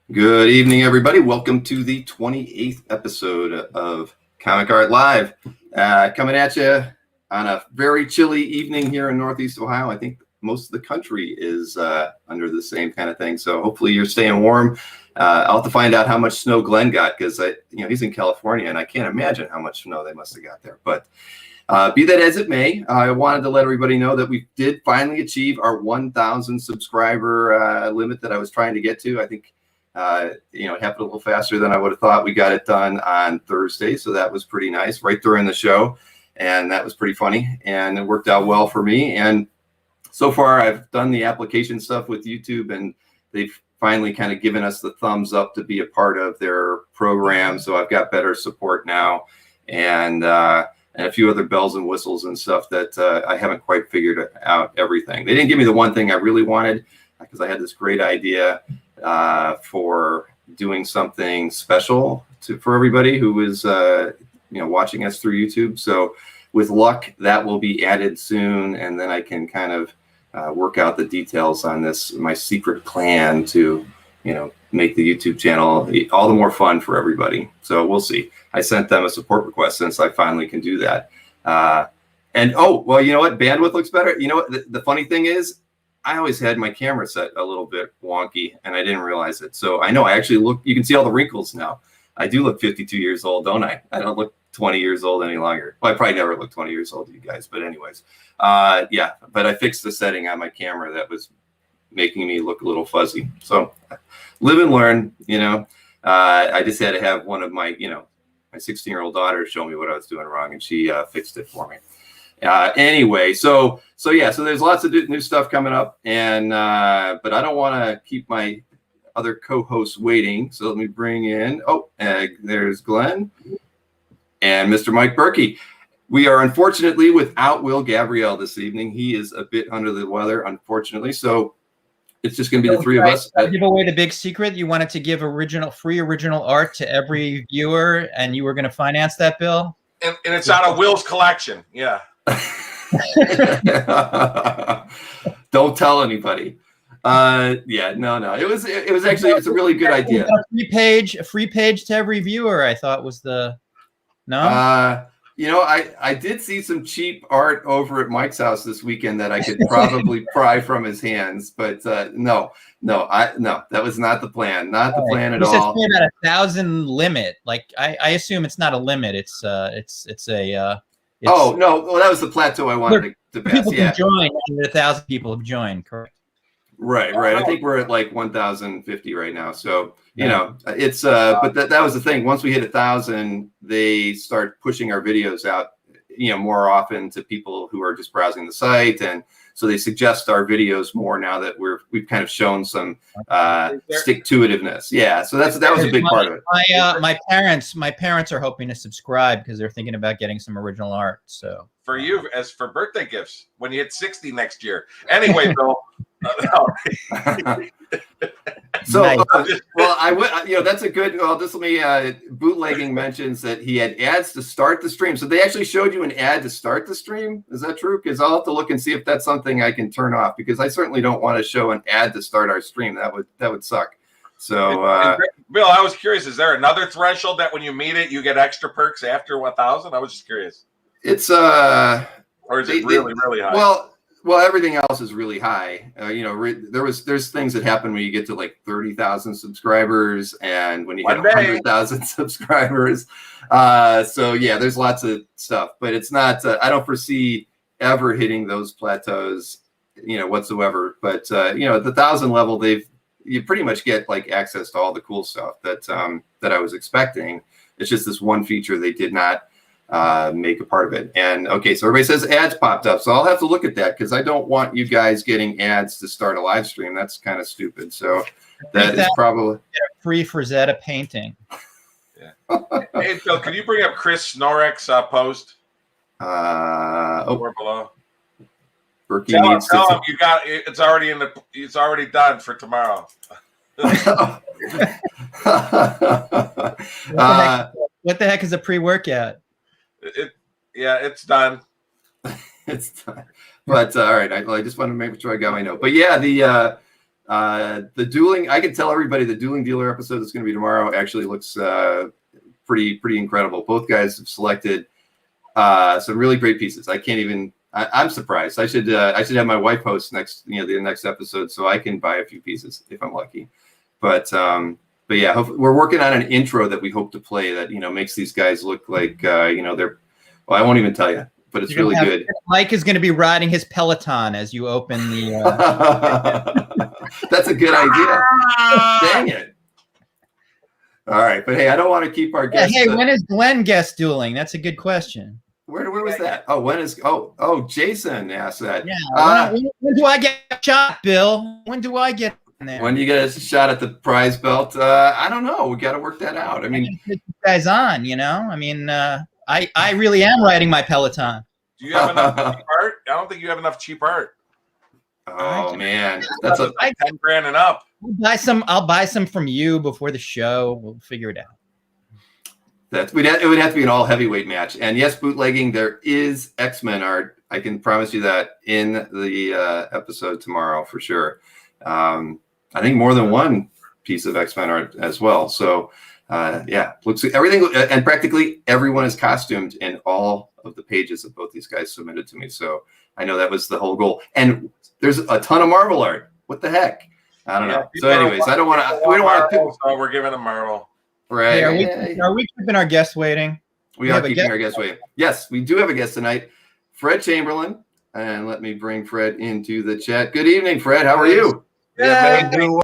Good evening, everybody. Welcome to the 28th episode of Comic Art Live. Coming at you on a very chilly evening here in Northeast Ohio. I think most of the country is under the same kind of thing. So hopefully you're staying warm. I'll have to find out how much snow Glenn got because he's in California and I can't imagine how much snow they must have got there. But be that as it may, I wanted to let everybody know that we did finally achieve our 1,000 subscriber limit that I was trying to get to. I think it happened a little faster than I would have thought. We got it done on Thursday, so that was pretty nice, right during the show, and that was pretty funny, and it worked out well for me. And so far, I've done the application stuff with YouTube, and they've finally kind of given us the thumbs up to be a part of their program. So I've got better support now, and a few other bells and whistles and stuff that I haven't quite figured out everything. They didn't give me the one thing I really wanted because I had this great idea for doing something special for everybody who is watching us through YouTube. So with luck, that will be added soon, and then I can kind of work out the details on this, my secret plan to make the YouTube channel all the more fun for everybody. So we'll see. I sent them a support request since I finally can do that. And well, you know what? Bandwidth looks better. You know what? The funny thing is, I always had my camera set a little bit wonky and I didn't realize it. So I know I actually look, you can see all the wrinkles now. I do look 52 years old, don't I? I don't look 20 years old any longer. Well, I probably never look 20 years old to you guys, but anyways, yeah, but I fixed the setting on my camera that was making me look a little fuzzy. So live and learn, I just had to have one of my, my 16-year-old daughter show me what I was doing wrong, and she fixed it for me. Anyway, so there's lots of new stuff coming up, and but I don't want to keep my other co-hosts waiting. So let me bring in. There's Glenn and Mr. Mike Berkey. We are unfortunately without Will Gabrielle this evening. He is a bit under the weather, unfortunately. So it's just going to be the three of us. Give away the big secret. You wanted to give free original art to every viewer, and you were going to finance that, Bill. And it's out of Will's collection. Yeah. Don't tell anybody. No. It was actually, it's a really good idea. A free page to every viewer, I thought was the no. I did see some cheap art over at Mike's house this weekend that I could probably pry from his hands, but no, that was not the plan. Not the plan at all. You said about 1,000 limit. Like I assume it's not a limit. It's oh no! Well, that was the plateau I wanted to pass. People can join, and 1,000 people have joined. Correct. Right. I think we're at like 1,050 right now. So it's but that was the thing. Once we hit 1,000, they start pushing our videos out, more often to people who are just browsing the site, and so they suggest our videos more now that we've kind of shown some stick-to-itiveness. Yeah. So that was a big part of it. My parents are hoping to subscribe because they're thinking about getting some original art. So for you, as for birthday gifts when you hit 60 next year. Anyway, Bill. So nice. Well, I would, that's a good. Well, this let me. Bootlegging mentions that he had ads to start the stream. So they actually showed you an ad to start the stream. Is that true? Because I'll have to look and see if that's something I can turn off. Because I certainly don't want to show an ad to start our stream. That would suck. So, Bill, I was curious. Is there another threshold that when you meet it, you get extra perks after 1,000? I was just curious. It's or is it really high? Well, everything else is really high. There's things that happen when you get to like 30,000 subscribers, and when you hit 100,000 subscribers. So yeah, there's lots of stuff, but it's not. I don't foresee ever hitting those plateaus, whatsoever. But at the 1,000 level, you pretty much get like access to all the cool stuff that I was expecting. It's just this one feature they did not make a part of it. And okay, so everybody says ads popped up, so I'll have to look at that because I don't want you guys getting ads to start a live stream. That's kind of stupid. So that is probably a free Frazetta painting. Yeah. Hey Phil, can you bring up Chris Snorek's post? Or below. Tell him you got it's already done for tomorrow. What the heck is a pre-workout? It's done. It's done. But all right, I just want to make sure I got my note. But yeah, The dueling, I can tell everybody the dueling dealer episode that's going to be tomorrow actually looks pretty incredible. Both guys have selected some really great pieces. I can't even. I'm surprised. I should have my wife host the next episode so I can buy a few pieces if I'm lucky. But yeah, we're working on an intro that we hope to play that makes these guys look like they're. Well, I won't even tell you, but it's really good. Mike is going to be riding his Peloton as you open the. That's a good idea. Dang it! All right, but hey, I don't want to keep our guests. Hey, when is Glenn guest dueling? That's a good question. Where was that? Oh, Jason asked that. Yeah. When do I get a shot, Bill? When do I get in there? When do you get a shot at the prize belt? I don't know. We got to work that out. I mean, you guys on, I mean, I really am riding my Peloton. Do you have enough cheap art? I don't think you have enough cheap art. Oh man, that's like 10 grand and up. I'll buy some from you before the show. We'll figure it out. It would have to be an all heavyweight match. And yes, bootlegging, there is X-Men art. I can promise you that in the episode tomorrow for sure. I think more than one piece of X-Men art as well. So looks everything, and practically everyone is costumed in all of the pages that both these guys submitted to me. So I know that was the whole goal. And there's a ton of Marvel art. What the heck? I don't know. So anyways, we don't want to. So we're giving a Marvel. Right. Hey, are we keeping our guests waiting? We are keeping our guests waiting. Yes, we do have a guest tonight, Fred Chamberlain. And let me bring Fred into the chat. Good evening, Fred. How are you? Yeah, doing well.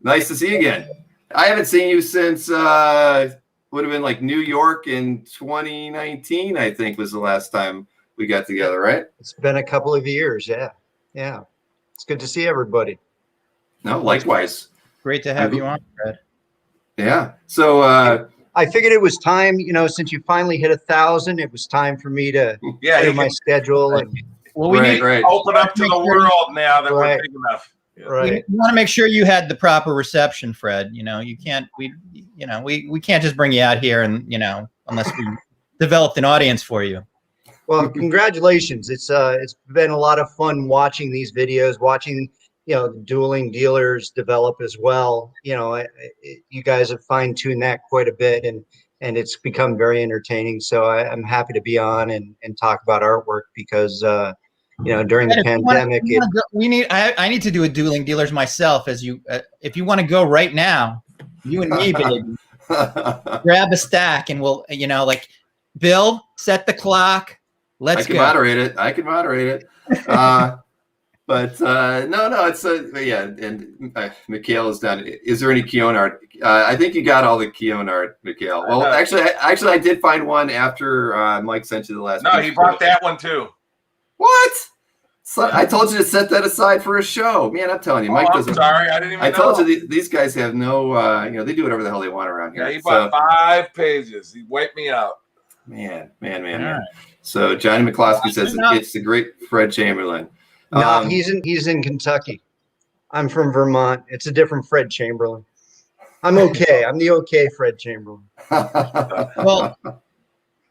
Nice to see you again. I haven't seen you since would have been like New York in 2019, I think was the last time we got together, right? It's been a couple of years. Yeah. Yeah. It's good to see everybody. No, likewise. Great to have you on, Fred. Yeah. So I figured it was time, since you finally hit 1,000, it was time for me to clear my schedule. And we need to open up to the world now that we're big enough. Right. We want to make sure you had the proper reception, Fred. We can't just bring you out here and, unless we developed an audience for you. Well, congratulations. It's been a lot of fun watching these videos, watching the dueling dealers develop as well. You guys have fine-tuned that quite a bit, and it's become very entertaining. So I'm happy to be on and talk about artwork because during the pandemic, I need to do a dueling dealers myself. If you want to go right now, you and me, baby, grab a stack and we'll Bill, set the clock. Let's go. I can moderate it. But no, it's and Mikhail is done. Is there any Keown art? I think you got all the Keown art, Mikhail. Well, actually, I did find one after Mike sent you the last. No, he brought that one too. What? So I told you to set that aside for a show. Man, I'm telling you, Mike doesn't. Sorry, I didn't even know. I told you these guys have no, they do whatever the hell they want around here. Yeah, he bought 5 pages. He wiped me out. Man. So Johnny McCloskey says it's the great Fred Chamberlain. No, he's in Kentucky. I'm from Vermont. It's a different Fred Chamberlain. I'm okay. I'm the okay Fred Chamberlain. Well,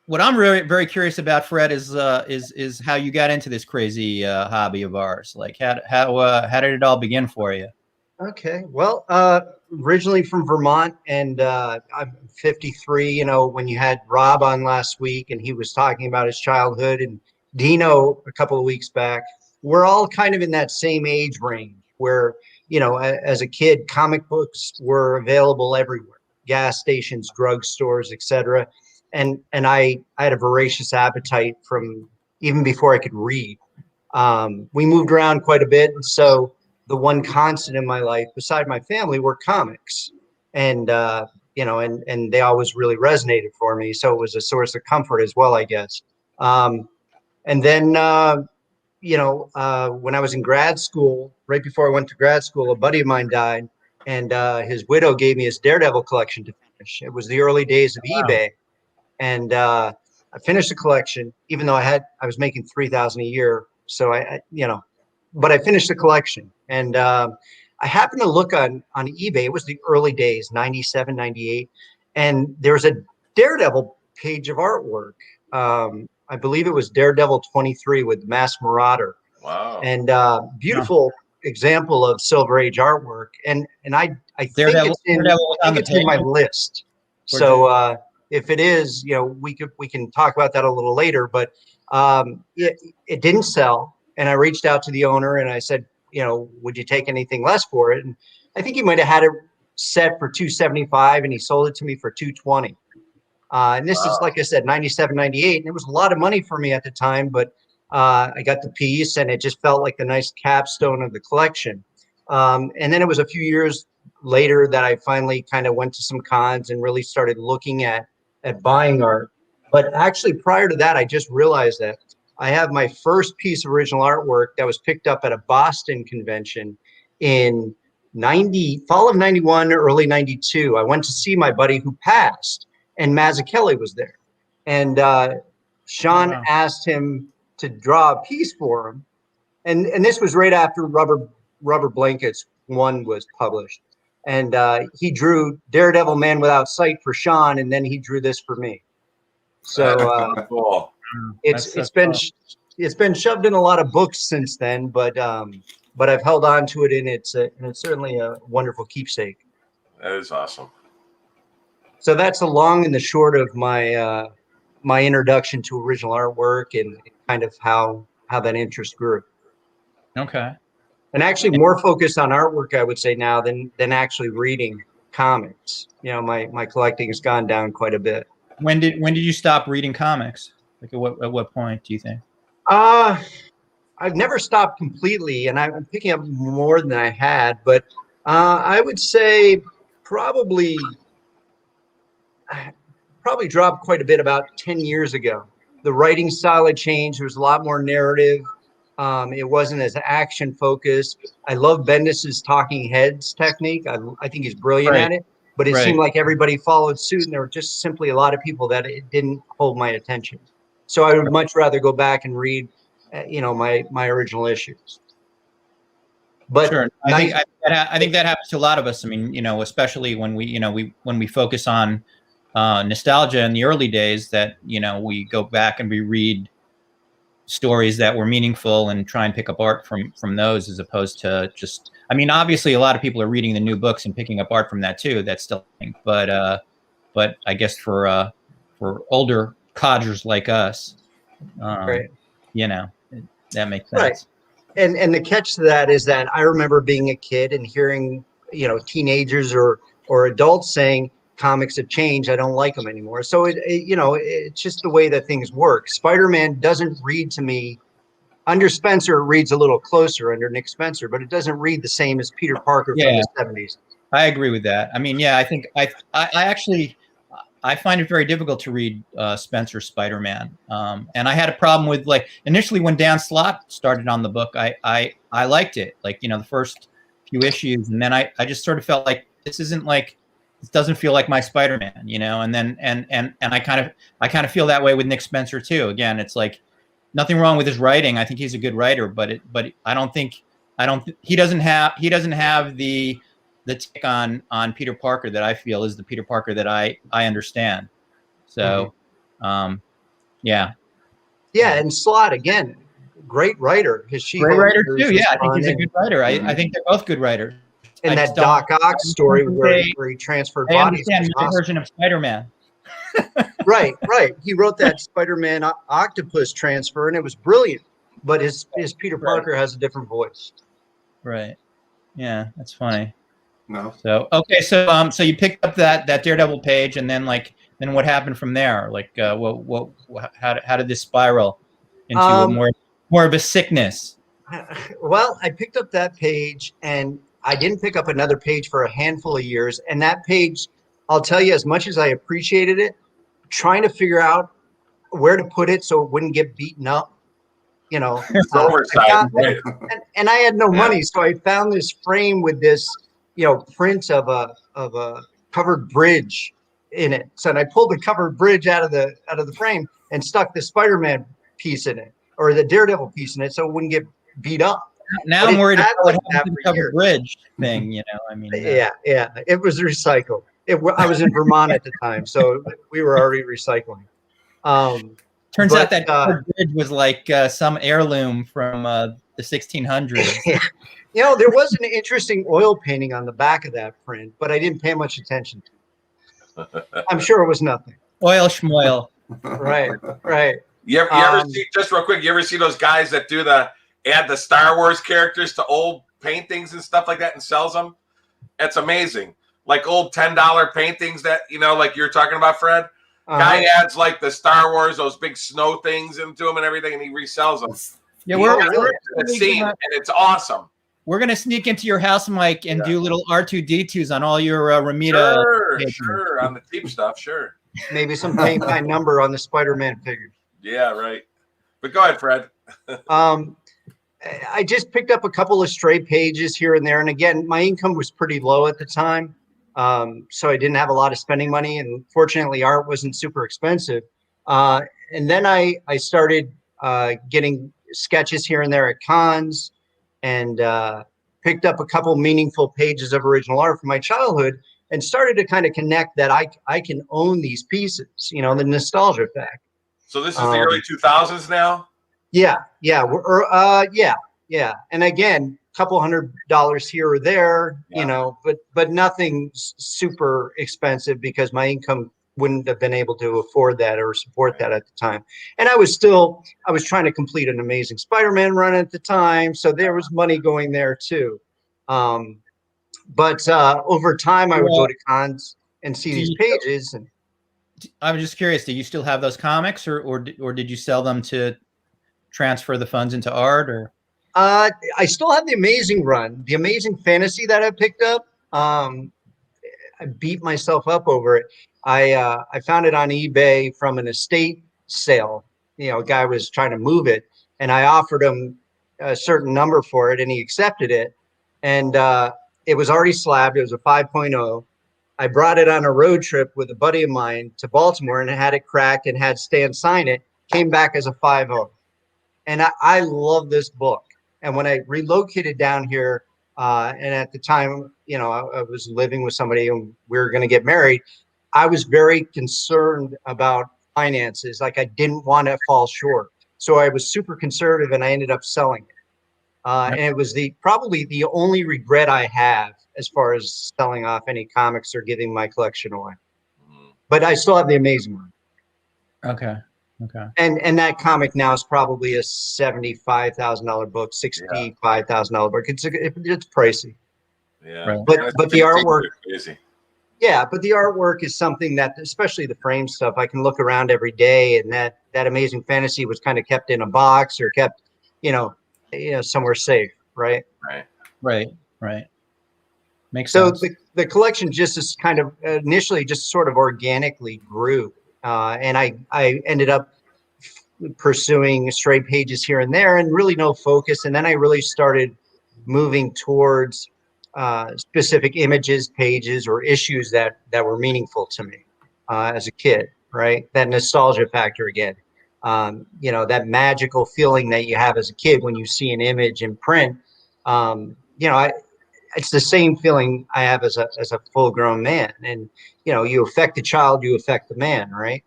what I'm very, very curious about, Fred, is how you got into this crazy hobby of ours. Like, how did it all begin for you? Okay. Well, originally from Vermont, and I'm 53. When you had Rob on last week, and he was talking about his childhood, and Dino a couple of weeks back. We're all kind of in that same age range where, as a kid, comic books were available everywhere, gas stations, drugstores, etc. And I had a voracious appetite from even before I could read. We moved around quite a bit. And so the one constant in my life beside my family were comics. And, and they always really resonated for me. So it was a source of comfort as well, I guess. And then, when I was in grad school, right before I went to grad school, a buddy of mine died, and his widow gave me his Daredevil collection to finish. It was the early days of eBay, and I finished the collection, even though I was making $3,000 a year. So but I finished the collection, and I happened to look on eBay. It was the early days, 97, 98, and there was a Daredevil page of artwork. I believe it was Daredevil 23 with Mass Marauder. Wow. And beautiful example of Silver Age artwork, and I think Daredevil, it's in, Daredevil was I on think the it's in my page. list. So if it is, we can talk about that a little later. But it didn't sell, and I reached out to the owner and I said, would you take anything less for it? And I think he might have had it set for $275, and he sold it to me for $220. And this is, like I said, 97, 98, and it was a lot of money for me at the time, but I got the piece and it just felt like a nice capstone of the collection. And then it was a few years later that I finally kind of went to some cons and really started looking at buying art. But actually, prior to that, I just realized that I have my first piece of original artwork that was picked up at a Boston convention in fall of 91, early 92. I went to see my buddy who passed, and Mazzucchelli was there. And Sean asked him to draw a piece for him. And this was right after Rubber Blankets 1 was published. And he drew Daredevil Man Without Sight for Sean, and then he drew this for me. So Cool. it's been shoved in a lot of books since then, but I've held on to it, and it's certainly a wonderful keepsake. That is awesome. So that's the long and the short of my my introduction to original artwork and kind of how that interest grew. Okay. And actually more focused on artwork, I would say now, than actually reading comics. My collecting has gone down quite a bit. When did you stop reading comics? Like at what point do you think? I've never stopped completely, and I'm picking up more than I had, but I would say probably dropped quite a bit about 10 years ago. The writing style had changed. There was a lot more narrative. It wasn't as action focused. I love Bendis's talking heads technique. I think he's brilliant at it, but it seemed like everybody followed suit, and there were just simply a lot of people that it didn't hold my attention. So I would much rather go back and read, my original issues. But sure, I think that happens to a lot of us. I mean, especially when we focus on nostalgia in the early days, that we go back and we read stories that were meaningful and try and pick up art from those, as opposed to just. I mean, obviously, a lot of people are reading the new books and picking up art from that too. That's still, but I guess for older codgers like us, that makes sense. Right. And the catch to that is that I remember being a kid and hearing, teenagers or adults saying comics have changed. I don't like them anymore. So it's just the way that things work. Spider-Man doesn't read to me. Under Spencer, it reads a little closer under Nick Spencer, but it doesn't read the same as Peter Parker from the 70s. I agree with that. I mean, I think I actually find it very difficult to read Spencer's Spider-Man. And I had a problem with, like, initially when Dan Slott started on the book, I liked it, like, the first few issues. And then I just sort of felt like this doesn't feel like my Spider-Man, and then, and I kind of feel that way with Nick Spencer too. Again, it's like nothing wrong with his writing. I think he's a good writer, but he doesn't have the take on Peter Parker that I feel is the Peter Parker that I understand. So, yeah. And Slott, again, great writer. Great writer too. Yeah, I think he's a good writer. I think they're both good writers. And that Doc Ock story where he transferred bodies. I understand my version of Spider-Man. Right. He wrote that Spider-Man octopus transfer, and it was brilliant. But his Peter Parker has a different voice. Right. Yeah, that's funny. No. So okay, so you picked up that Daredevil page, and then what happened from there? Like, how did this spiral into more of a sickness? Well, I picked up that page, and I didn't pick up another page for a handful of years. And that page, I'll tell you, as much as I appreciated it, trying to figure out where to put it so it wouldn't get beaten up. It's oversized. And I had no money, so I found this frame with this, print of a covered bridge in it. So I pulled the covered bridge out of the frame and stuck the Spider-Man piece in it, or the Daredevil piece in it, so it wouldn't get beat up. Now I'm worried about what happened to the covered bridge thing. I mean. Yeah, it was recycled. I was in Vermont at the time, so we were already recycling. Turns out that covered bridge was like some heirloom from the 1600s. You know, there was an interesting oil painting on the back of that print, but I didn't pay much attention to it. I'm sure it was nothing. Oil schmoil. Right, right. You ever see, just real quick, you ever see those guys that add the Star Wars characters to old paintings and stuff like that and sells them? That's amazing. Like old $10 paintings that, like you're talking about, Fred. Guy adds like the Star Wars, those big snow things into them and everything, and he resells them. Yeah, we're scene, and it's awesome. We're gonna sneak into your house, Mike, and do little R2D2s on all your Ramita. Sure, on the cheap stuff, sure. Maybe some paint by number on the Spider-Man figures. Yeah, right. But go ahead, Fred. I just picked up a couple of stray pages here and there, and again, my income was pretty low at the time, so I didn't have a lot of spending money, and fortunately, art wasn't super expensive. And then I started getting sketches here and there at cons, and picked up a couple meaningful pages of original art from my childhood, and started to kind of connect that I can own these pieces, the nostalgia effect. So this is the early 2000s now? Yeah. And again, a couple $100 here or there, but nothing super expensive because my income wouldn't have been able to afford that or support that at the time. And I was trying to complete an Amazing Spider-Man run at the time. So there was money going there too. But over time I would go to cons and see these pages. And I'm just curious, do you still have those comics or did you sell them to transfer the funds into art? Or I still have the Amazing run, the Amazing Fantasy that I picked up. I beat myself up over it. I found it on eBay from an estate sale. A guy was trying to move it, and I offered him a certain number for it, and he accepted it. And it was already slabbed. It was a 5.0. I brought it on a road trip with a buddy of mine to Baltimore and had it cracked and had Stan sign it. Came back as a 5.0. And I love this book. And when I relocated down here, and at the time, I was living with somebody and we were going to get married, I was very concerned about finances. Like I didn't want to fall short. So I was super conservative and I ended up selling it. And it was probably the only regret I have as far as selling off any comics or giving my collection away. But I still have the Amazing one. Okay. And that comic now is probably a $75,000 book, $65,000 book. It's pricey. Yeah. Right. But the artwork. Yeah, but the artwork is something that, especially the frame stuff, I can look around every day, and that Amazing Fantasy was kind of kept in a box or kept, somewhere safe, right? Right. Makes sense. So the collection just is kind of initially just sort of organically grew, and I ended up pursuing stray pages here and there, and really no focus, and then I really started moving towards specific images, pages, or issues that were meaningful to me as a kid, right? That nostalgia factor again. That magical feeling that you have as a kid when you see an image in print. It's the same feeling I have as a full-grown man. And, you affect the child, you affect the man, right?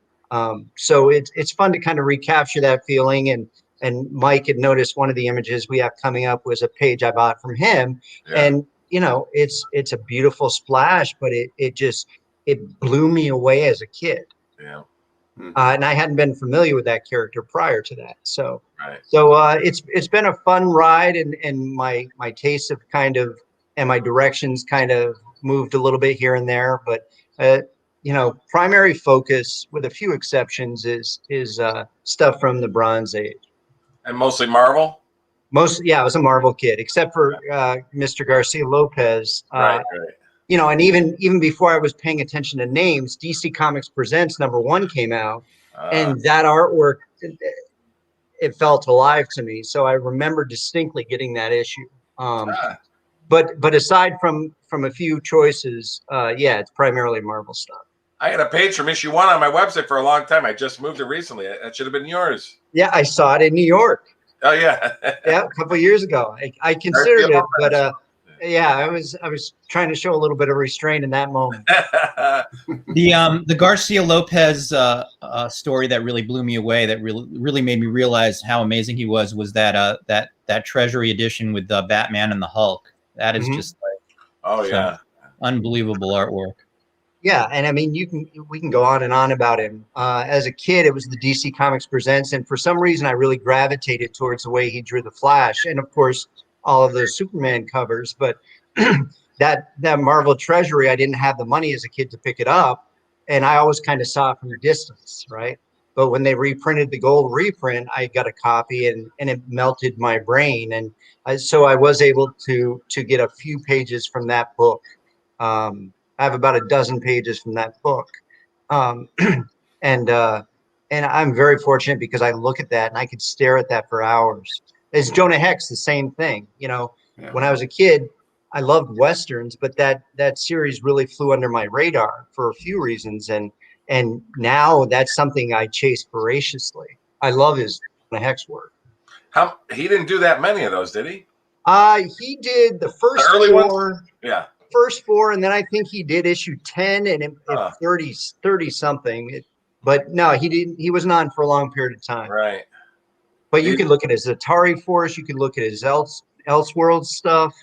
So it's fun to kind of recapture that feeling. And Mike had noticed one of the images we have coming up was a page I bought from him. Yeah. And it's a beautiful splash, but it blew me away as a kid. Yeah. And I hadn't been familiar with that character prior to that. So, right. It's been a fun ride, and my tastes have kind of, and my directions kind of moved a little bit here and there, but primary focus with a few exceptions is stuff from the Bronze Age. And mostly Marvel? I was a Marvel kid, except for Mr. Garcia-Lopez. Right. And even before I was paying attention to names, DC Comics Presents #1 came out, and that artwork, it felt alive to me. So I remember distinctly getting that issue. But aside from a few choices, it's primarily Marvel stuff. I had a page from issue 1 on my website for a long time. I just moved it recently. That should have been yours. Yeah, I saw it in New York. Oh, yeah. Yeah, a couple of years ago. I considered it, but Yeah, I was trying to show a little bit of restraint in that moment. The Garcia-Lopez story that really blew me away, that really made me realize how amazing he was that that Treasury edition with Batman and the Hulk. That is just like Oh yeah, unbelievable artwork. Yeah, and I mean, we can go on and on about him. As a kid, it was the DC Comics Presents, and for some reason, I really gravitated towards the way he drew the Flash, and of course, all of those Superman covers. But that Marvel Treasury, I didn't have the money as a kid to pick it up, and I always kind of saw it from a distance, right? But when they reprinted the gold reprint, I got a copy, and it melted my brain, and so I was able to get a few pages from that book. I have about a dozen pages from that book. Um, and I'm very fortunate because I look at that and I could stare at that for hours. As Jonah Hex, the same thing. You know, when I was a kid, I loved Westerns, but that series really flew under my radar for a few reasons. And now that's something I chase voraciously. I love his Jonah Hex work. He didn't do that many of those, did he? He did the first early four. ones? Yeah. First four, and then I think he did issue 10 and 30 something. But no, he didn't. He wasn't on for a long period of time. Right. But you could look at his Atari Force. You could look at his Elseworld stuff.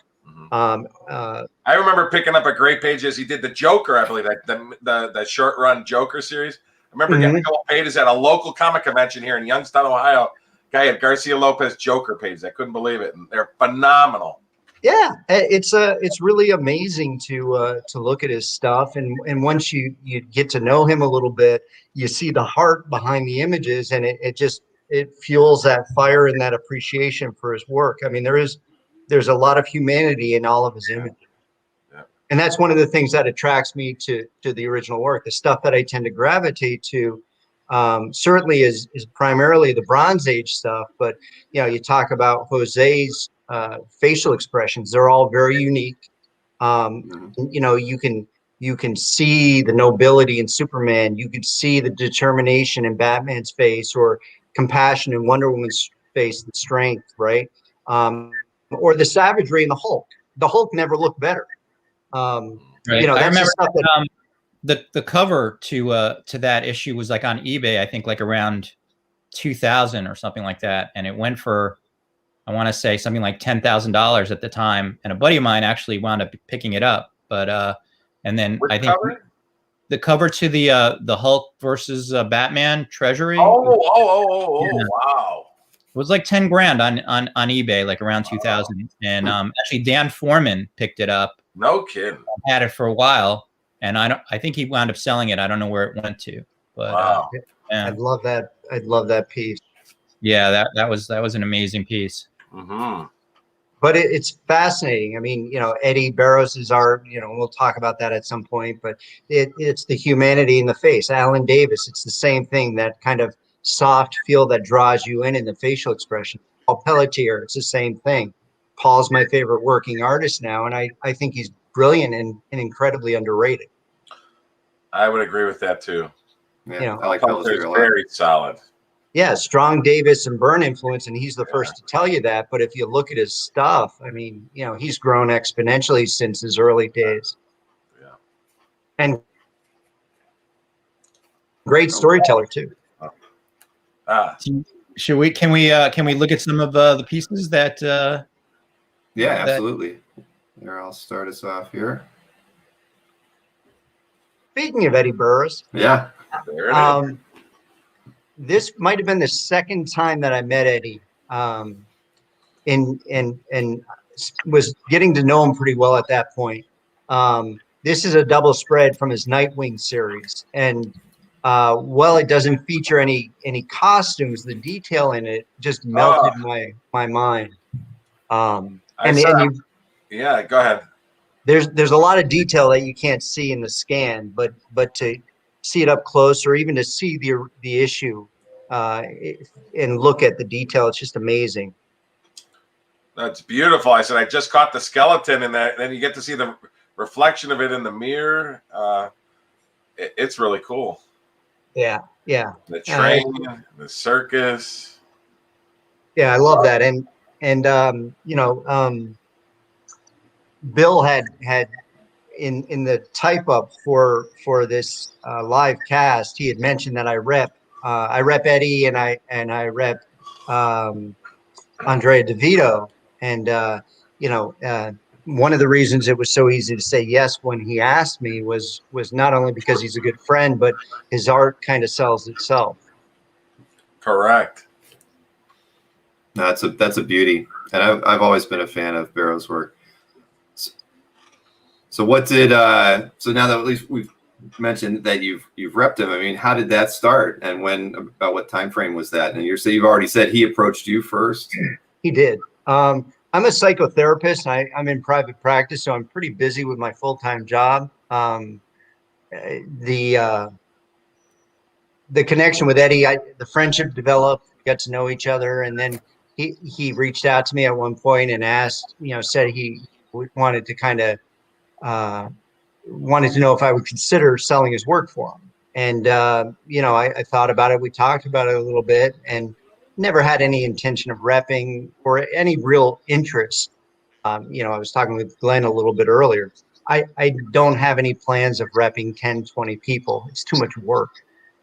I remember picking up a great page as he did the Joker, I believe, the short run Joker series. I remember getting a couple pages at a local comic convention here in Youngstown, Ohio. Guy had Garcia-Lopez Joker pages. I couldn't believe it, and they're phenomenal. Yeah, it's really amazing to look at his stuff, and once you get to know him a little bit, you see the heart behind the images, and it fuels that fire and that appreciation for his work. I mean, there's a lot of humanity in all of his images, and that's one of the things that attracts me to the original work. The stuff that I tend to gravitate to certainly is primarily the Bronze Age stuff, but you talk about Jose's facial expressions. They're all very unique. You can see the nobility in Superman. You could see the determination in Batman's face, or compassion in Wonder Woman's face and strength, right? Or the savagery in the Hulk. The Hulk never looked better. Right. That's I remember stuff that, the cover to that issue was like on eBay, I think like around 2000 or something like that, and it went for, I want to say something like $10,000 at the time, and a buddy of mine actually wound up picking it up. But and then Which I think cover? the cover to the Hulk versus Batman Treasury. Yeah. Wow! It was like 10 grand on eBay, like around 2000. And actually, Dan Foreman picked it up. No kidding. Had it for a while, and I think he wound up selling it. I don't know where it went to, but wow. I'd love that. I'd love that piece. Yeah, that was an amazing piece. But it's fascinating. I mean, Eddie Barros's art, we'll talk about that at some point, but it's the humanity in the face. Alan Davis, it's the same thing, that kind of soft feel that draws you in the facial expression. Paul Pelletier, it's the same thing. Paul's my favorite working artist now, and I think he's brilliant and incredibly underrated. I would agree with that too. Yeah, I like Pelletier a lot. Very solid. Yeah, strong Davis and Byrne influence, and he's the first to tell you that. But if you look at his stuff, I mean, he's grown exponentially since his early days. Yeah. And great storyteller too. Can we look at some of the pieces that yeah, absolutely. Here, I'll start us off here. Speaking of Eddie Burrs, yeah, there it is. This might have been the second time that I met Eddie, and was getting to know him pretty well at that point. This is a double spread from his Nightwing series, and while it doesn't feature any costumes, the detail in it just melted my mind. Yeah, go ahead. There's a lot of detail that you can't see in the scan, but to see it up close, or even to see the issue and look at the detail, it's just amazing. That's beautiful. I said I just caught the skeleton, and then you get to see the reflection of it in the mirror. It's really cool. Yeah. The train, the circus. Yeah, I love that, and Bill had in the type up for this live cast, he had mentioned that I rep Eddie and I rep Andrea Devito, and one of the reasons it was so easy to say yes when he asked me was not only because he's a good friend, but his art kind of sells itself. Correct. No, that's a beauty, and I've always been a fan of Barrow's work. So what did so now that at least we've mentioned that you've repped him, I mean, how did that start, and when, about what time frame was that? And you've already said he approached you first. He did. I'm a psychotherapist. I'm in private practice, so I'm pretty busy with my full-time job. The connection with Eddie, the friendship developed, got to know each other, and then he reached out to me at one point and asked, said he wanted to kind of wanted to know if I would consider selling his work for him. And I thought about it. We talked about it a little bit, and never had any intention of repping or any real interest. I was talking with Glenn a little bit earlier. I don't have any plans of repping 10, 20 people. It's too much work.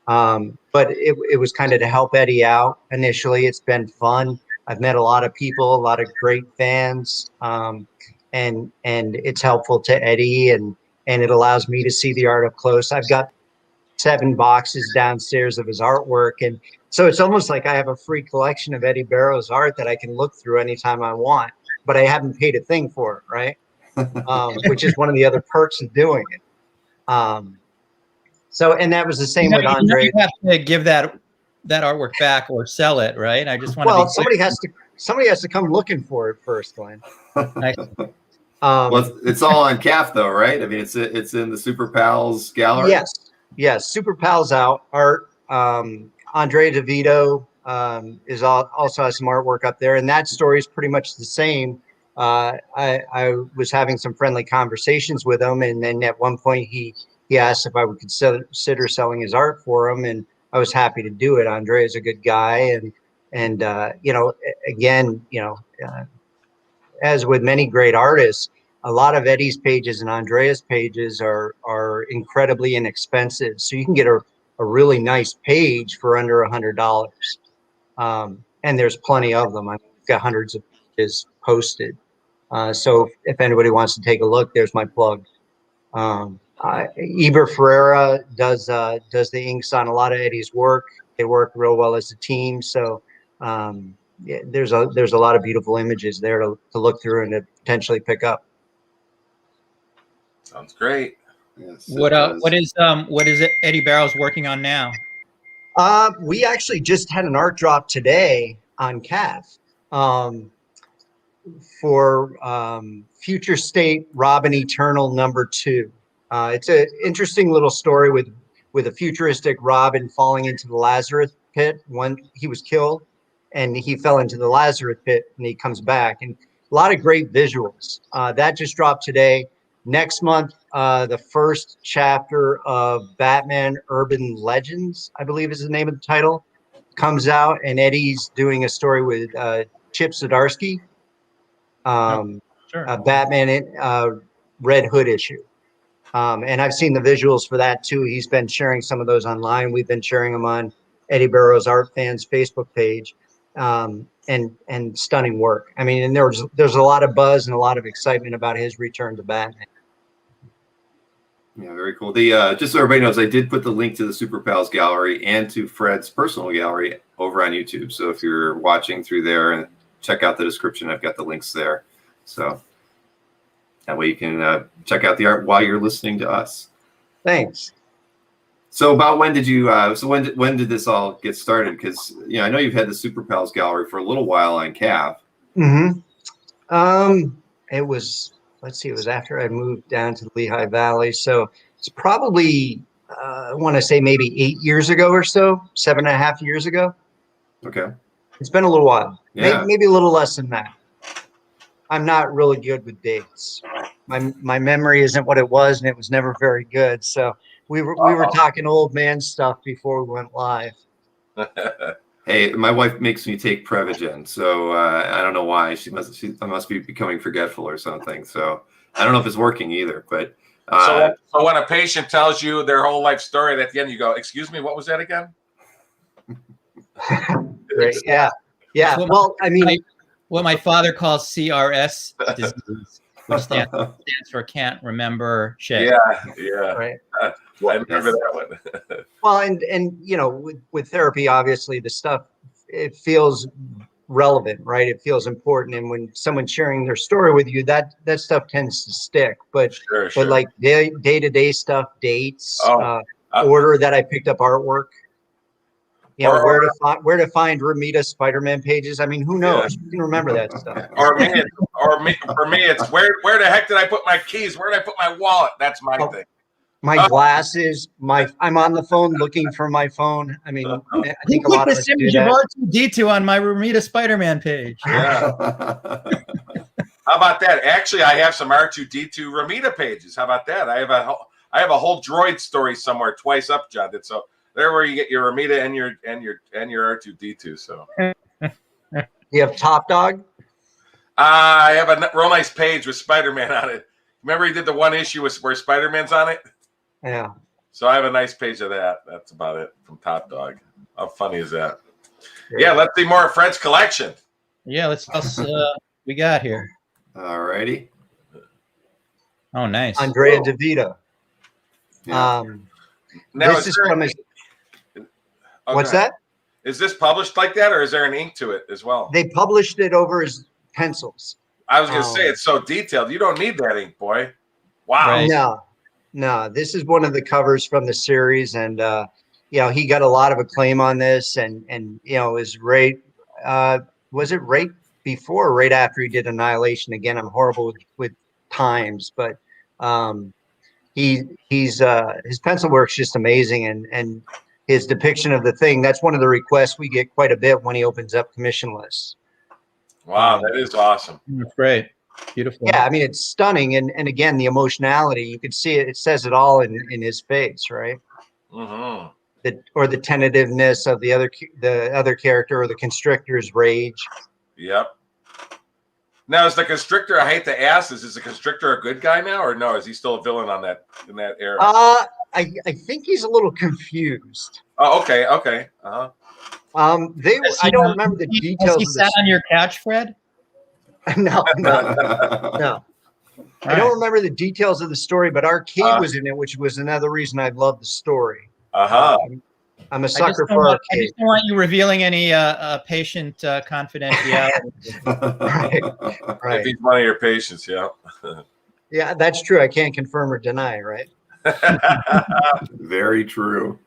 But it was kind of to help Eddie out initially. It's been fun. I've met a lot of people, a lot of great fans, and it's helpful to Eddie, and it allows me to see the art up close. I've got 7 boxes downstairs of his artwork, and so it's almost like I have a free collection of Eddie Barrow's art that I can look through anytime I want, but I haven't paid a thing for it, right? Which is one of the other perks of doing it. So, and that was the same with Andre. You have to give that artwork back or sell it, right? I just want well, to somebody has to come looking for it first, Glenn. Nice. Well, it's all on CAF though, right? I mean, it's in the Super Pals gallery. Yes. Super Pals out art. Andrea Devito also has some artwork up there, and that story is pretty much the same. I was having some friendly conversations with him, and then at one point he asked if I would consider selling his art for him, and I was happy to do it. Andre is a good guy, and as with many great artists, a lot of Eddie's pages and Andrea's pages are incredibly inexpensive. So you can get a really nice page for under $100. And there's plenty of them. I've got hundreds of pages posted. So if anybody wants to take a look, there's my plug. Eber Ferreira does the inks on a lot of Eddie's work. They work real well as a team. So there's a lot of beautiful images there to look through and to potentially pick up. Sounds great. Yes, What is Eddie Barrow's working on now? We actually just had an art drop today on CAF for Future State Robin Eternal #2. It's an interesting little story with a futuristic Robin falling into the Lazarus pit when he was killed, and he fell into the Lazarus pit and he comes back, and a lot of great visuals. That just dropped today. Next month, the first chapter of Batman Urban Legends, I believe is the name of the title, comes out, and Eddie's doing a story with Chip Zdarsky, Sure. Batman Red Hood issue. And I've seen the visuals for that too. He's been sharing some of those online. We've been sharing them on Eddie Barrow's Art Fans Facebook page, and stunning work. I mean, and there's a lot of buzz and a lot of excitement about his return to Batman. Yeah, very cool. Just so everybody knows, I did put the link to the Super Pals gallery and to Fred's personal gallery over on YouTube. So if you're watching through there, and check out the description, I've got the links there. So that way you can check out the art while you're listening to us. Thanks. So about when did you? When did this all get started? Because I know you've had the Super Pals gallery for a little while on CAF. Mm-hmm. It was. Let's see. It was after I moved down to the Lehigh Valley, so it's probably I want to say maybe 8 years ago or so, 7.5 years ago. Okay. It's been a little while. Yeah. Maybe a little less than that. I'm not really good with dates. My memory isn't what it was, and it was never very good. So we were talking old man stuff before we went live. Hey, my wife makes me take Prevagen, so I don't know why. I must be becoming forgetful or something. So I don't know if it's working either, but so when a patient tells you their whole life story, and at the end you go, "Excuse me, what was that again?" Right. Yeah. Yeah. Well, Well, I mean, what my father calls CRS disease, which stands for can't remember shit. Yeah. right. I remember that one. Well, and you know, with therapy, obviously the stuff, it feels relevant, right? It feels important, and when someone's sharing their story with you, that stuff tends to stick. But Sure. but like day-to-day stuff, dates, Oh. order that I picked up artwork, you know, Or- where to find Ramita Spider-Man pages. I mean, who knows? You can remember that stuff. for me, it's where the heck did I put my keys? Where did I put my wallet? That's my thing. My glasses, I'm on the phone looking for my phone. I mean, I think a lot of us do image of that. R2D2 on my Ramita Spider-Man page. Yeah. How about that? Actually, I have some R2D2 Ramita pages. How about that? I have a whole droid story somewhere twice up, John. So there where you get your Ramita and your R2D2. So You have Top Dog? I have a real nice page with Spider-Man on it. Remember he did the one issue where Spider-Man's on it? Yeah. So I have a nice page of that. That's about it from Top Dog. How funny is that? Yeah, let's see more of Fred's collection. Yeah, let's we got here. All righty. Oh, nice. Andrea Devito. Yeah. Now, This is from his. Oh, What's go ahead. that? Is this published like that, or is there an ink to it as well? They published it over his pencils. I was going to say it's so detailed. You don't need that ink, boy. Wow. Right. No. This is one of the covers from the series, and you know, he got a lot of acclaim on this, and you know, was right. Was it right before or right after he did Annihilation? Again, I'm horrible with times, but his pencil work's just amazing, and his depiction of the Thing. That's one of the requests we get quite a bit when he opens up commission lists. Wow, that is awesome. That's great. Beautiful. Yeah, I mean, it's stunning, and again, the emotionality, you can see it. It says it all in his face, right? Mm-hmm. The tentativeness of the other character, or the Constrictor's rage. Yep. Now, is the Constrictor? I hate to ask this. Is the Constrictor a good guy now, or no? Is he still a villain in that era? I think he's a little confused. Oh, okay. Uh-huh. I don't remember the details. Has he sat on your couch, Fred? No. I don't remember the details of the story, but Arcade was in it, which was another reason I loved the story. Uh-huh. I'm a sucker for Arcade. I just don't want you revealing any patient confidentiality. Right. If he's one of your patients, yeah. Yeah, that's true. I can't confirm or deny, right? Very true.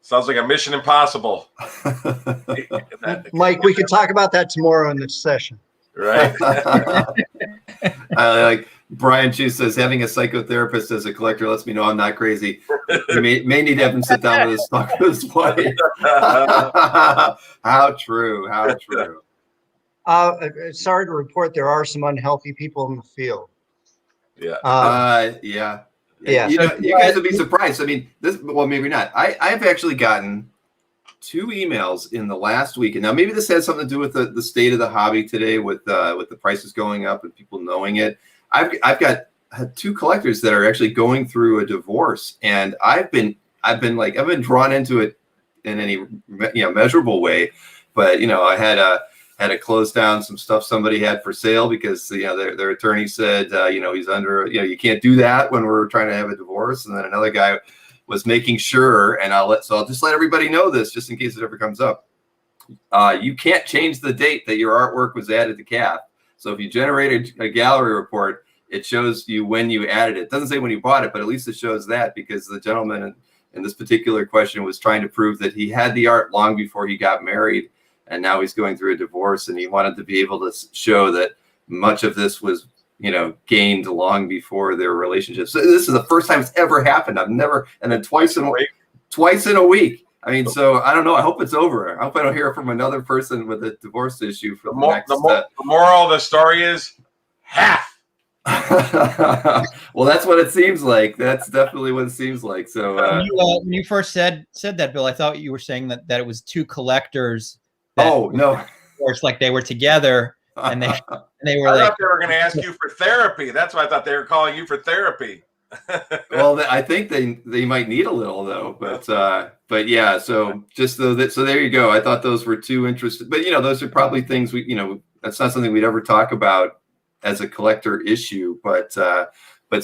Sounds like a Mission Impossible. Mike, we could talk about that tomorrow in the session. Right. Like Brian Chu says, having a psychotherapist as a collector lets me know I'm not crazy. You may need to have him sit down with his wife. How true. How true. Sorry to report, there are some unhealthy people in the field. Yeah. Yeah. Yeah. You guys would be surprised. I mean, well, maybe not. I've actually gotten 2 emails in the last week, and now maybe this has something to do with the state of the hobby today, with the prices going up and people knowing it. I've got 2 collectors that are actually going through a divorce, and I've been drawn into it in any measurable way, but I had to close down some stuff somebody had for sale because their attorney said he's under you can't do that when we're trying to have a divorce, and then another guy was making sure, and I'll just let everybody know this just in case it ever comes up. You can't change the date that your artwork was added to CAF. So if you generate a gallery report, it shows you when you added it. It doesn't say when you bought it, but at least it shows that, because the gentleman in this particular question was trying to prove that he had the art long before he got married, and now he's going through a divorce, and he wanted to be able to show that much of this was gained long before their relationship. So this is the first time it's ever happened. I've never, and then twice in a week. I mean, so I don't know. I hope it's over. I hope I don't hear from another person with a divorce issue for the next. The moral of the story is half. Well, that's what it seems like. That's definitely what it seems like. So when you first said that, Bill, I thought you were saying that it was 2 collectors. Oh no! Of course, like they were together. and they were I like, thought they were going to ask you for therapy. That's why I thought they were calling you for therapy. Well, I think they might need a little though, but yeah. So just so there you go. I thought those were two interesting, but those are probably things that's not something we'd ever talk about as a collector issue, but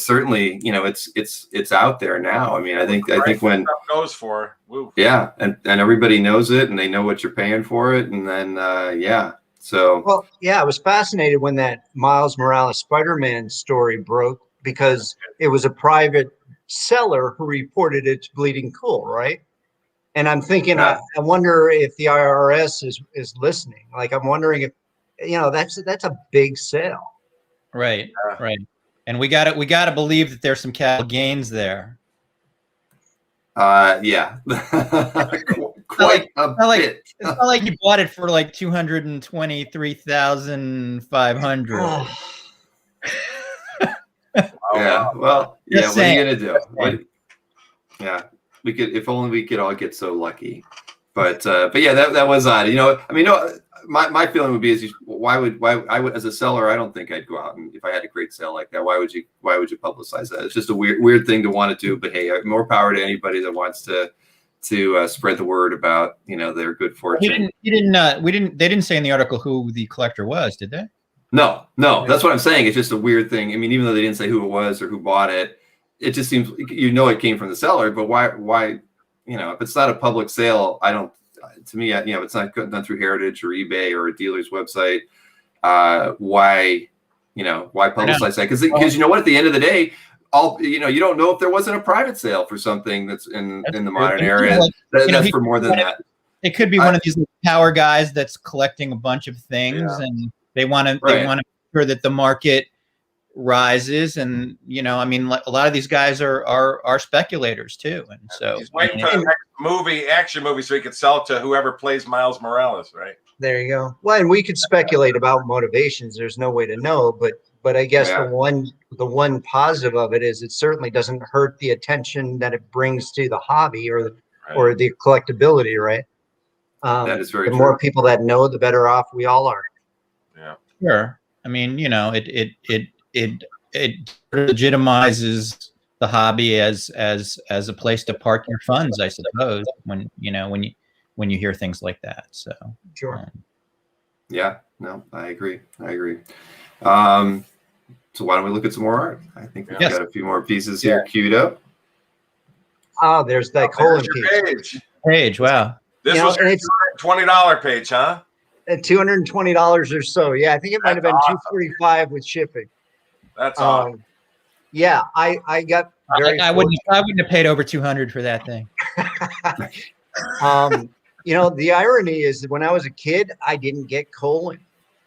certainly it's out there now. I mean, I think when stuff goes for, woo. Yeah, and everybody knows it, and they know what you're paying for it, and then yeah. So well, yeah, I was fascinated when that Miles Morales Spider-Man story broke, because it was a private seller who reported it to Bleeding Cool, right? And I'm thinking, I wonder if the IRS is listening. Like, I'm wondering if that's a big sale. right, right. And we gotta believe that there's some capital gains there. yeah. Quite a bit. It's not like you bought it for like $223,500. Yeah. Well, yeah. Just What are saying. you gonna do? Yeah. We could, if only we could all get so lucky. But yeah, that was odd. I mean, my feeling would be why would as a seller, I don't think I'd go out, and if I had a great sale like that, why would you publicize that? It's just a weird thing to want to do. But hey, more power to anybody that wants to spread the word about their good fortune. They didn't say in the article who the collector was, did they? No, that's what I'm saying. It's just a weird thing. I mean, even though they didn't say who it was or who bought it, it just seems it came from the seller. But why if it's not a public sale, I don't. To me, it's not done through Heritage or eBay or a dealer's website. Why publicize that? Because you know what? At the end of the day, you don't know if there wasn't a private sale for something that's in the modern era. That's for more than that. It could be one of these power guys that's collecting a bunch of things, and they want to make sure that the market rises. And I mean, a lot of these guys are speculators too, and so he's waiting for the next action movie, so he could sell it to whoever plays Miles Morales, right? There you go. Well, and we could speculate about motivations. There's no way to know, but I guess the one positive of it is it certainly doesn't hurt the attention that it brings to the hobby or the collectability, right? That is very the true. more people that know, the better off we all are. Yeah. Sure. I mean, it legitimizes the hobby as a place to park your funds, I suppose, when you hear things like that. So sure. Yeah, no, I agree. So why don't we look at some more art? I think we've got a few more pieces here queued up. Oh, there's that colon piece. Page, wow. This was a $20 page, huh? At $220 or so. Yeah, I think it might have been $245 with shipping. That's awesome. Yeah, I got very. I wouldn't have paid over $200 for that thing. The irony is that when I was a kid, I didn't get Colin.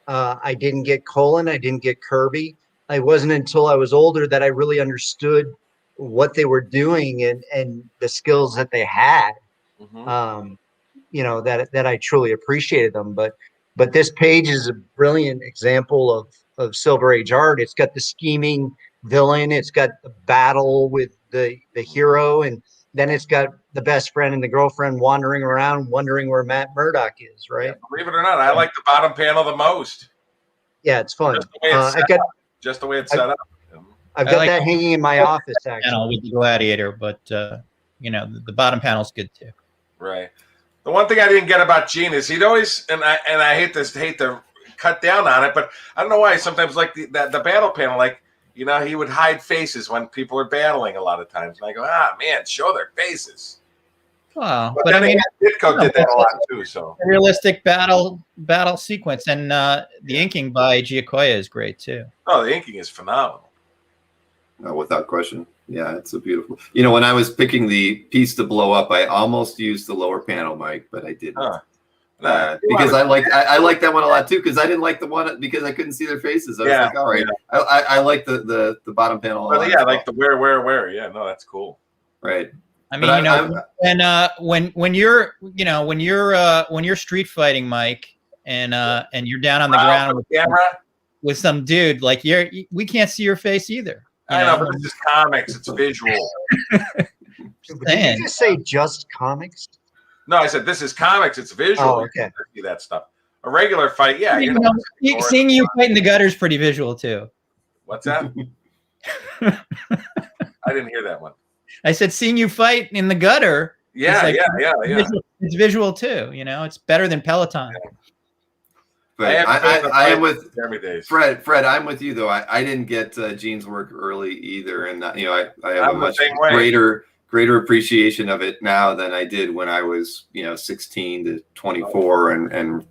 I didn't get Kirby. It wasn't until I was older that I really understood what they were doing and the skills that they had. Mm-hmm. That I truly appreciated them. But this page is a brilliant example of Silver Age art. It's got the scheming villain. It's got the battle with the hero, and then it's got the best friend and the girlfriend wandering around, wondering where Matt Murdock is. Right? Yeah, believe it or not, I like the bottom panel the most. Yeah, it's fun. Just the way it's set up. I've got that hanging in my office actually. Panel with the Gladiator, but the bottom panel's good too. Right. The one thing I didn't get about Gene is he'd always, and I hate to cut down on it, but I don't know why. Sometimes like the battle panel, like he would hide faces when people are battling a lot of times, and I go, man, show their faces. Wow, but I mean, Ditko did that a lot too. So a realistic battle sequence, and the inking by Giacoya is great too. Oh, the inking is phenomenal. Without question. Yeah, it's a beautiful. When I was picking the piece to blow up, I almost used the lower panel, Mike, but I didn't. Because I like that one a lot too. Because I didn't like the one because I couldn't see their faces. I was like, all right. Yeah. I like the bottom panel. A lot like the where. Yeah, no, that's cool. Right. I mean, when you're street fighting, Mike, and you're down on the ground with some dude, like we can't see your face either. I know, but this is comics. It's visual. Did you just say just comics? No, I said this is comics. It's visual. Oh, okay. You see that stuff. A regular fight, yeah. You know, seeing you fight in the gutter is pretty visual too. What's that? I didn't hear that one. I said seeing you fight in the gutter. Yeah, like, yeah. It's visual too. You know, it's better than Peloton. Yeah. But I am with Jeremy Days. Fred, I'm with you though. I didn't get Gene's work early either, and I have a much greater appreciation of it now than I did when I was 16 to 24 and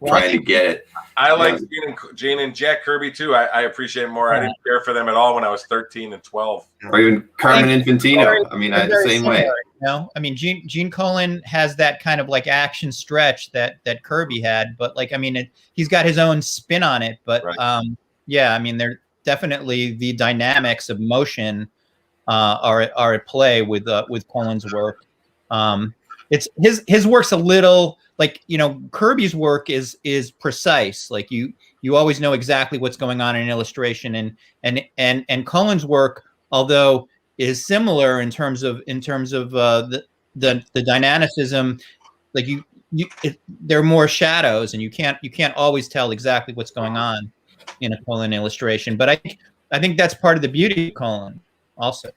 trying to get it. I like Gene and Jack Kirby too. I appreciate it more. I didn't care for them at all when I was 13 and 12. Or even Carmen Infantino. I mean, the same way. I mean, Gene Colan has that kind of like action stretch that Kirby had, but like, I mean, he's got his own spin on it. But yeah, I mean, they're definitely the dynamics of motion are at play with Colan's work. It's his work's a little like, Kirby's work is precise. Like you always know exactly what's going on in an illustration, and Colan's work, although is similar in terms of the dynamicism, like there are more shadows, and you can't always tell exactly what's going on in a Colan illustration. But I think that's part of the beauty of Colan also.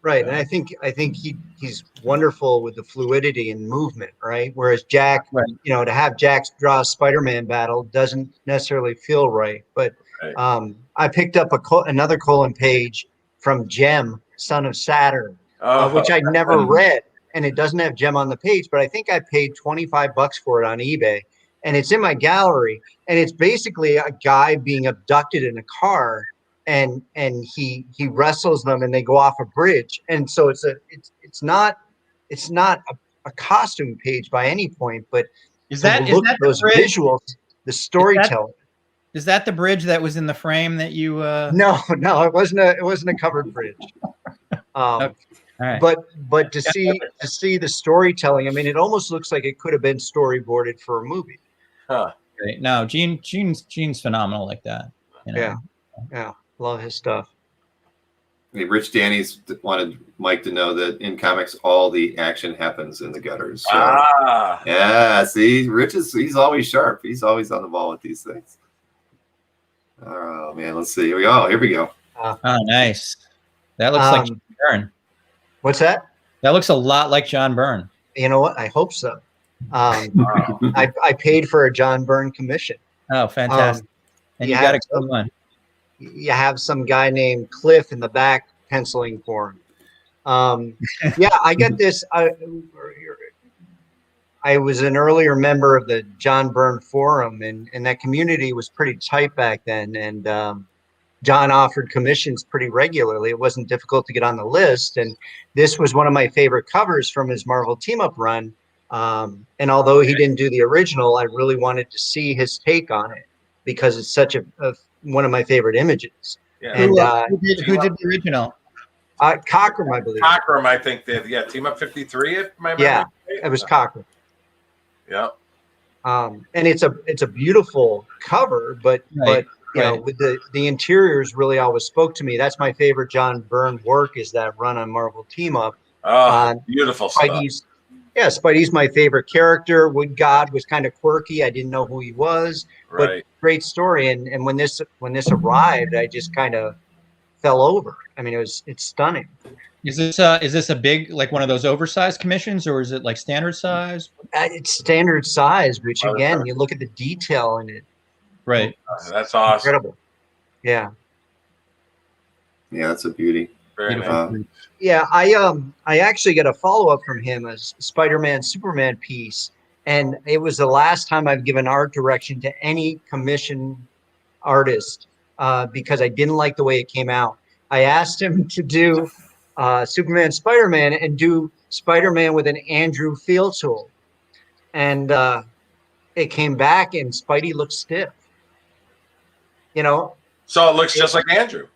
Right, and I think he's wonderful with the fluidity and movement, right? Whereas Jack, to have Jack draw a Spider-Man battle doesn't necessarily feel right. But I picked up another Colan page from Gem, Son of Saturn, which I never read, and it doesn't have Gem on the page, but I think I paid $25 for it on eBay, and it's in my gallery, and it's basically a guy being abducted in a car. And he wrestles them, and they go off a bridge. And so it's not a costume page by any point, but is that those visuals, the storytelling. Is that the bridge that was in the frame that you? No, it wasn't a covered bridge. Okay. All right. But to see the storytelling, I mean, it almost looks like it could have been storyboarded for a movie. Huh. No, Gene's phenomenal like that. Yeah. Love his stuff. I mean, Rich Danny's wanted Mike to know that in comics, all the action happens in the gutters. So, yeah, see, Rich he's always sharp. He's always on the ball with these things. Oh man, let's see. Here we go. Oh, nice. That looks like John Byrne. What's that? That looks a lot like John Byrne. You know what? I hope so. I paid for a John Byrne commission. Oh, fantastic! And you got a good one. You have some guy named Cliff in the back penciling for him. Yeah, I got this. I was an earlier member of the John Byrne Forum, and that community was pretty tight back then. And John offered commissions pretty regularly. It wasn't difficult to get on the list. And this was one of my favorite covers from his Marvel team-up run. And although he didn't do the original, I really wanted to see his take on it because it's such one of my favorite images. Yeah. And who did the original? Cockrum, I believe. Cockrum, I think did. Yeah, Team Up 53. If my memory it was Cockrum. Yeah. And it's a beautiful cover, but you know, with the interiors really always spoke to me. That's my favorite John Byrne work, is that run on Marvel Team Up. Oh, beautiful Spidey's, stuff. Yeah, Spidey's my favorite character. Wood God was kind of quirky. I didn't know who he was, but great story. And when this arrived, I just kind of fell over. I mean, it's stunning. Is this a big, like one of those oversized commissions, or is it like standard size? It's standard size, which again, you look at the detail in it. Right. That's awesome. Incredible. Yeah. Yeah, that's a beauty. Very nice. Yeah, I actually got a follow-up from him, a Spider-Man Superman piece, and it was the last time I've given art direction to any commission artist because I didn't like the way it came out. I asked him to do Superman Spider-Man and do Spider-Man with an Andru field tool, and it came back and Spidey looked stiff. You know? So it looks just like Andru.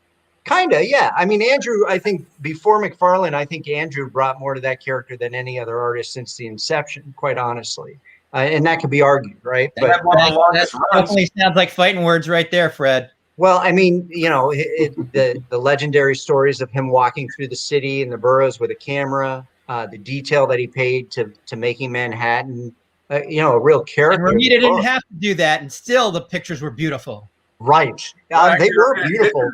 Kinda, yeah. I mean, Andru, I think before McFarlane, I think Andru brought more to that character than any other artist since the inception, quite honestly. And that could be argued, right? But that definitely sounds like fighting words right there, Fred. Well, I mean, you know, the legendary stories of him walking through the city and the boroughs with a camera, the detail that he paid to making Manhattan a real And character. Romita didn't have to do that, and still the pictures were beautiful. Right. Right, They were you're beautiful,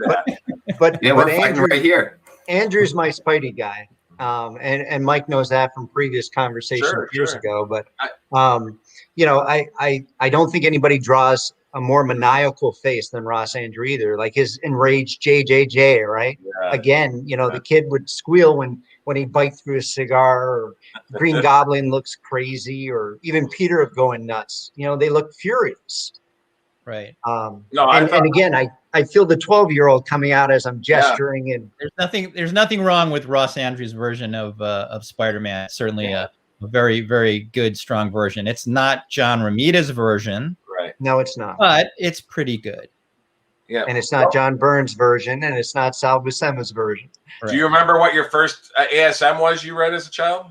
but Yeah, we're fighting Andrew, right here. Andrew's my Spidey guy. And Mike knows that from previous conversations years ago. But I don't think anybody draws a more maniacal face than Ross Andru either. Like his enraged JJJ, right? Yeah. Again, the kid would squeal when he'd bite through a cigar, or Green Goblin looks crazy, or even Peter going nuts. They look furious. Right. And again, I feel the 12-year-old coming out as I'm gesturing, and there's nothing wrong with Ross Andru's version of Spider-Man. Certainly a very, very good, strong version. It's not John Romita's version. Right. No, it's not. But it's pretty good. Yeah. And it's not John Byrne's version, and it's not Sal Buscema's version. Right. Do you remember what your first ASM was you read as a child?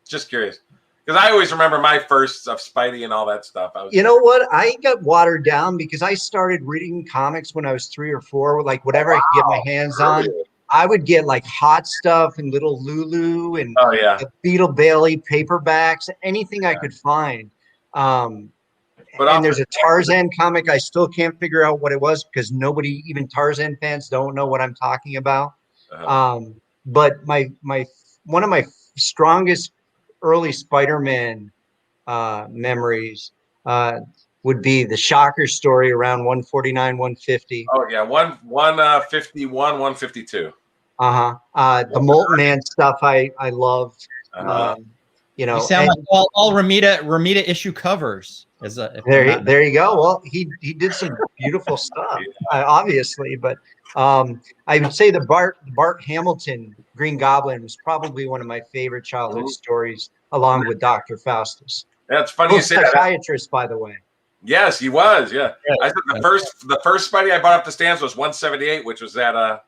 Just curious. Because I always remember my first of Spidey and all that stuff. You know what? I got watered down because I started reading comics when I was 3 or 4, like whatever I could get my hands on. I would get like Hot Stuff and Little Lulu and the Beetle Bailey paperbacks, anything I could find. And there's a Tarzan comic. I still can't figure out what it was because nobody, even Tarzan fans, don't know what I'm talking about. But one of my strongest early Spider-Man memories would be the Shocker story around 149, 150. Oh yeah, 151, 152. The Molten Man stuff I loved. You sound like all Romita issue covers. There you go. Well, he did some beautiful stuff, obviously, but I would say the Bart Hamilton Green Goblin was probably one of my favorite childhood stories, along with Dr. Faustus. That's funny you say that. Psychiatrist, by the way. Yes, he was. Yeah, I said the first Spidey I bought up the stands was 178, which was that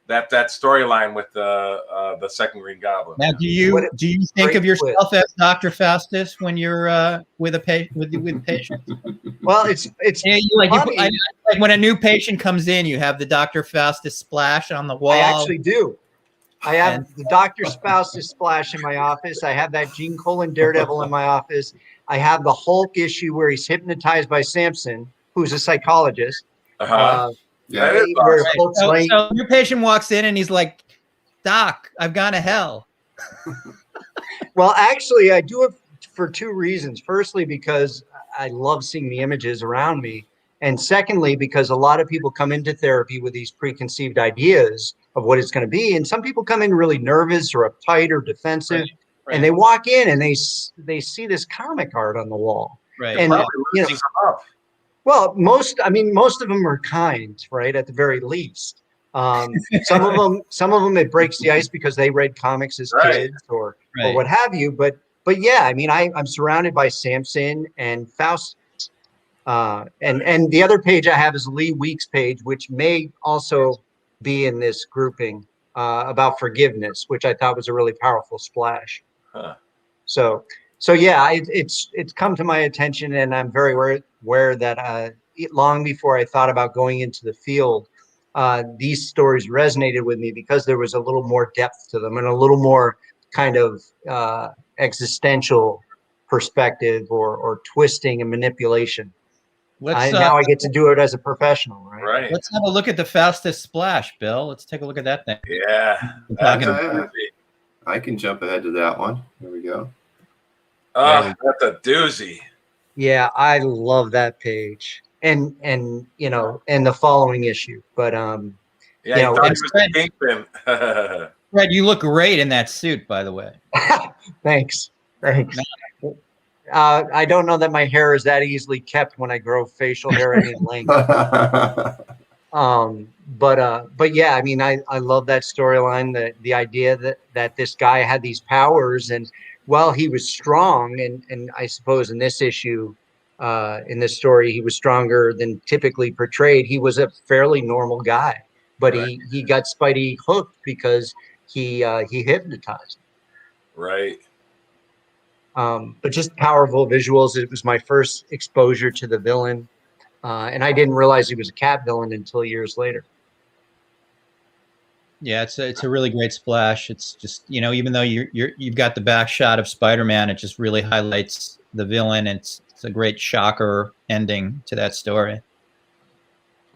storyline with the second Green Goblin. Now, do you think of yourself as Dr. Faustus when you're with patients? Well, it's like when a new patient comes in, you have the Dr. Faustus splash on the wall. I actually do. I have the Dr. Faustus splash in my office. I have that Gene Colan Daredevil in my office. I have the Hulk issue where he's hypnotized by Samson, who's a psychologist. So your patient walks in and he's like, "Doc, I've gone to hell." Well, actually, I do it for 2 reasons. Firstly, because I love seeing the images around me. And secondly, because a lot of people come into therapy with these preconceived ideas of what it's going to be. And some people come in really nervous or uptight or defensive. Right. And they walk in and they see this comic art on the wall. Right. And well, most of them are kind, right? At the very least. Some of them it breaks the ice because they read comics as kids or what have you. But yeah, I'm surrounded by Samson and Faust. And the other page I have is Lee Weeks' page, which may also be in this grouping about forgiveness, which I thought was a really powerful splash. So yeah, it's come to my attention, and I'm very aware that long before I thought about going into the field, these stories resonated with me because there was a little more depth to them and a little more kind of existential perspective or twisting and manipulation. Now I get to do it as a professional, right? Let's have a look at the Faustus splash, Bill. Let's take a look at that thing. Yeah. I can jump ahead to that one. Here we go. Oh, that's a doozy. Yeah, I love that page. And the following issue. But Fred, you look great in that suit, by the way. Thanks. I don't know that my hair is that easily kept when I grow facial hair any length. But yeah, I love that storyline. The idea that this guy had these powers, and while he was strong, and I suppose in this issue, in this story, he was stronger than typically portrayed. He was a fairly normal guy, but he got Spidey hooked because he hypnotized. Right. But just powerful visuals. It was my first exposure to the villain. And I didn't realize he was a cat villain until years later. Yeah, it's a really great splash. It's just, you know, even though you've got the back shot of Spider-Man, it just really highlights the villain. It's a great shocker ending to that story.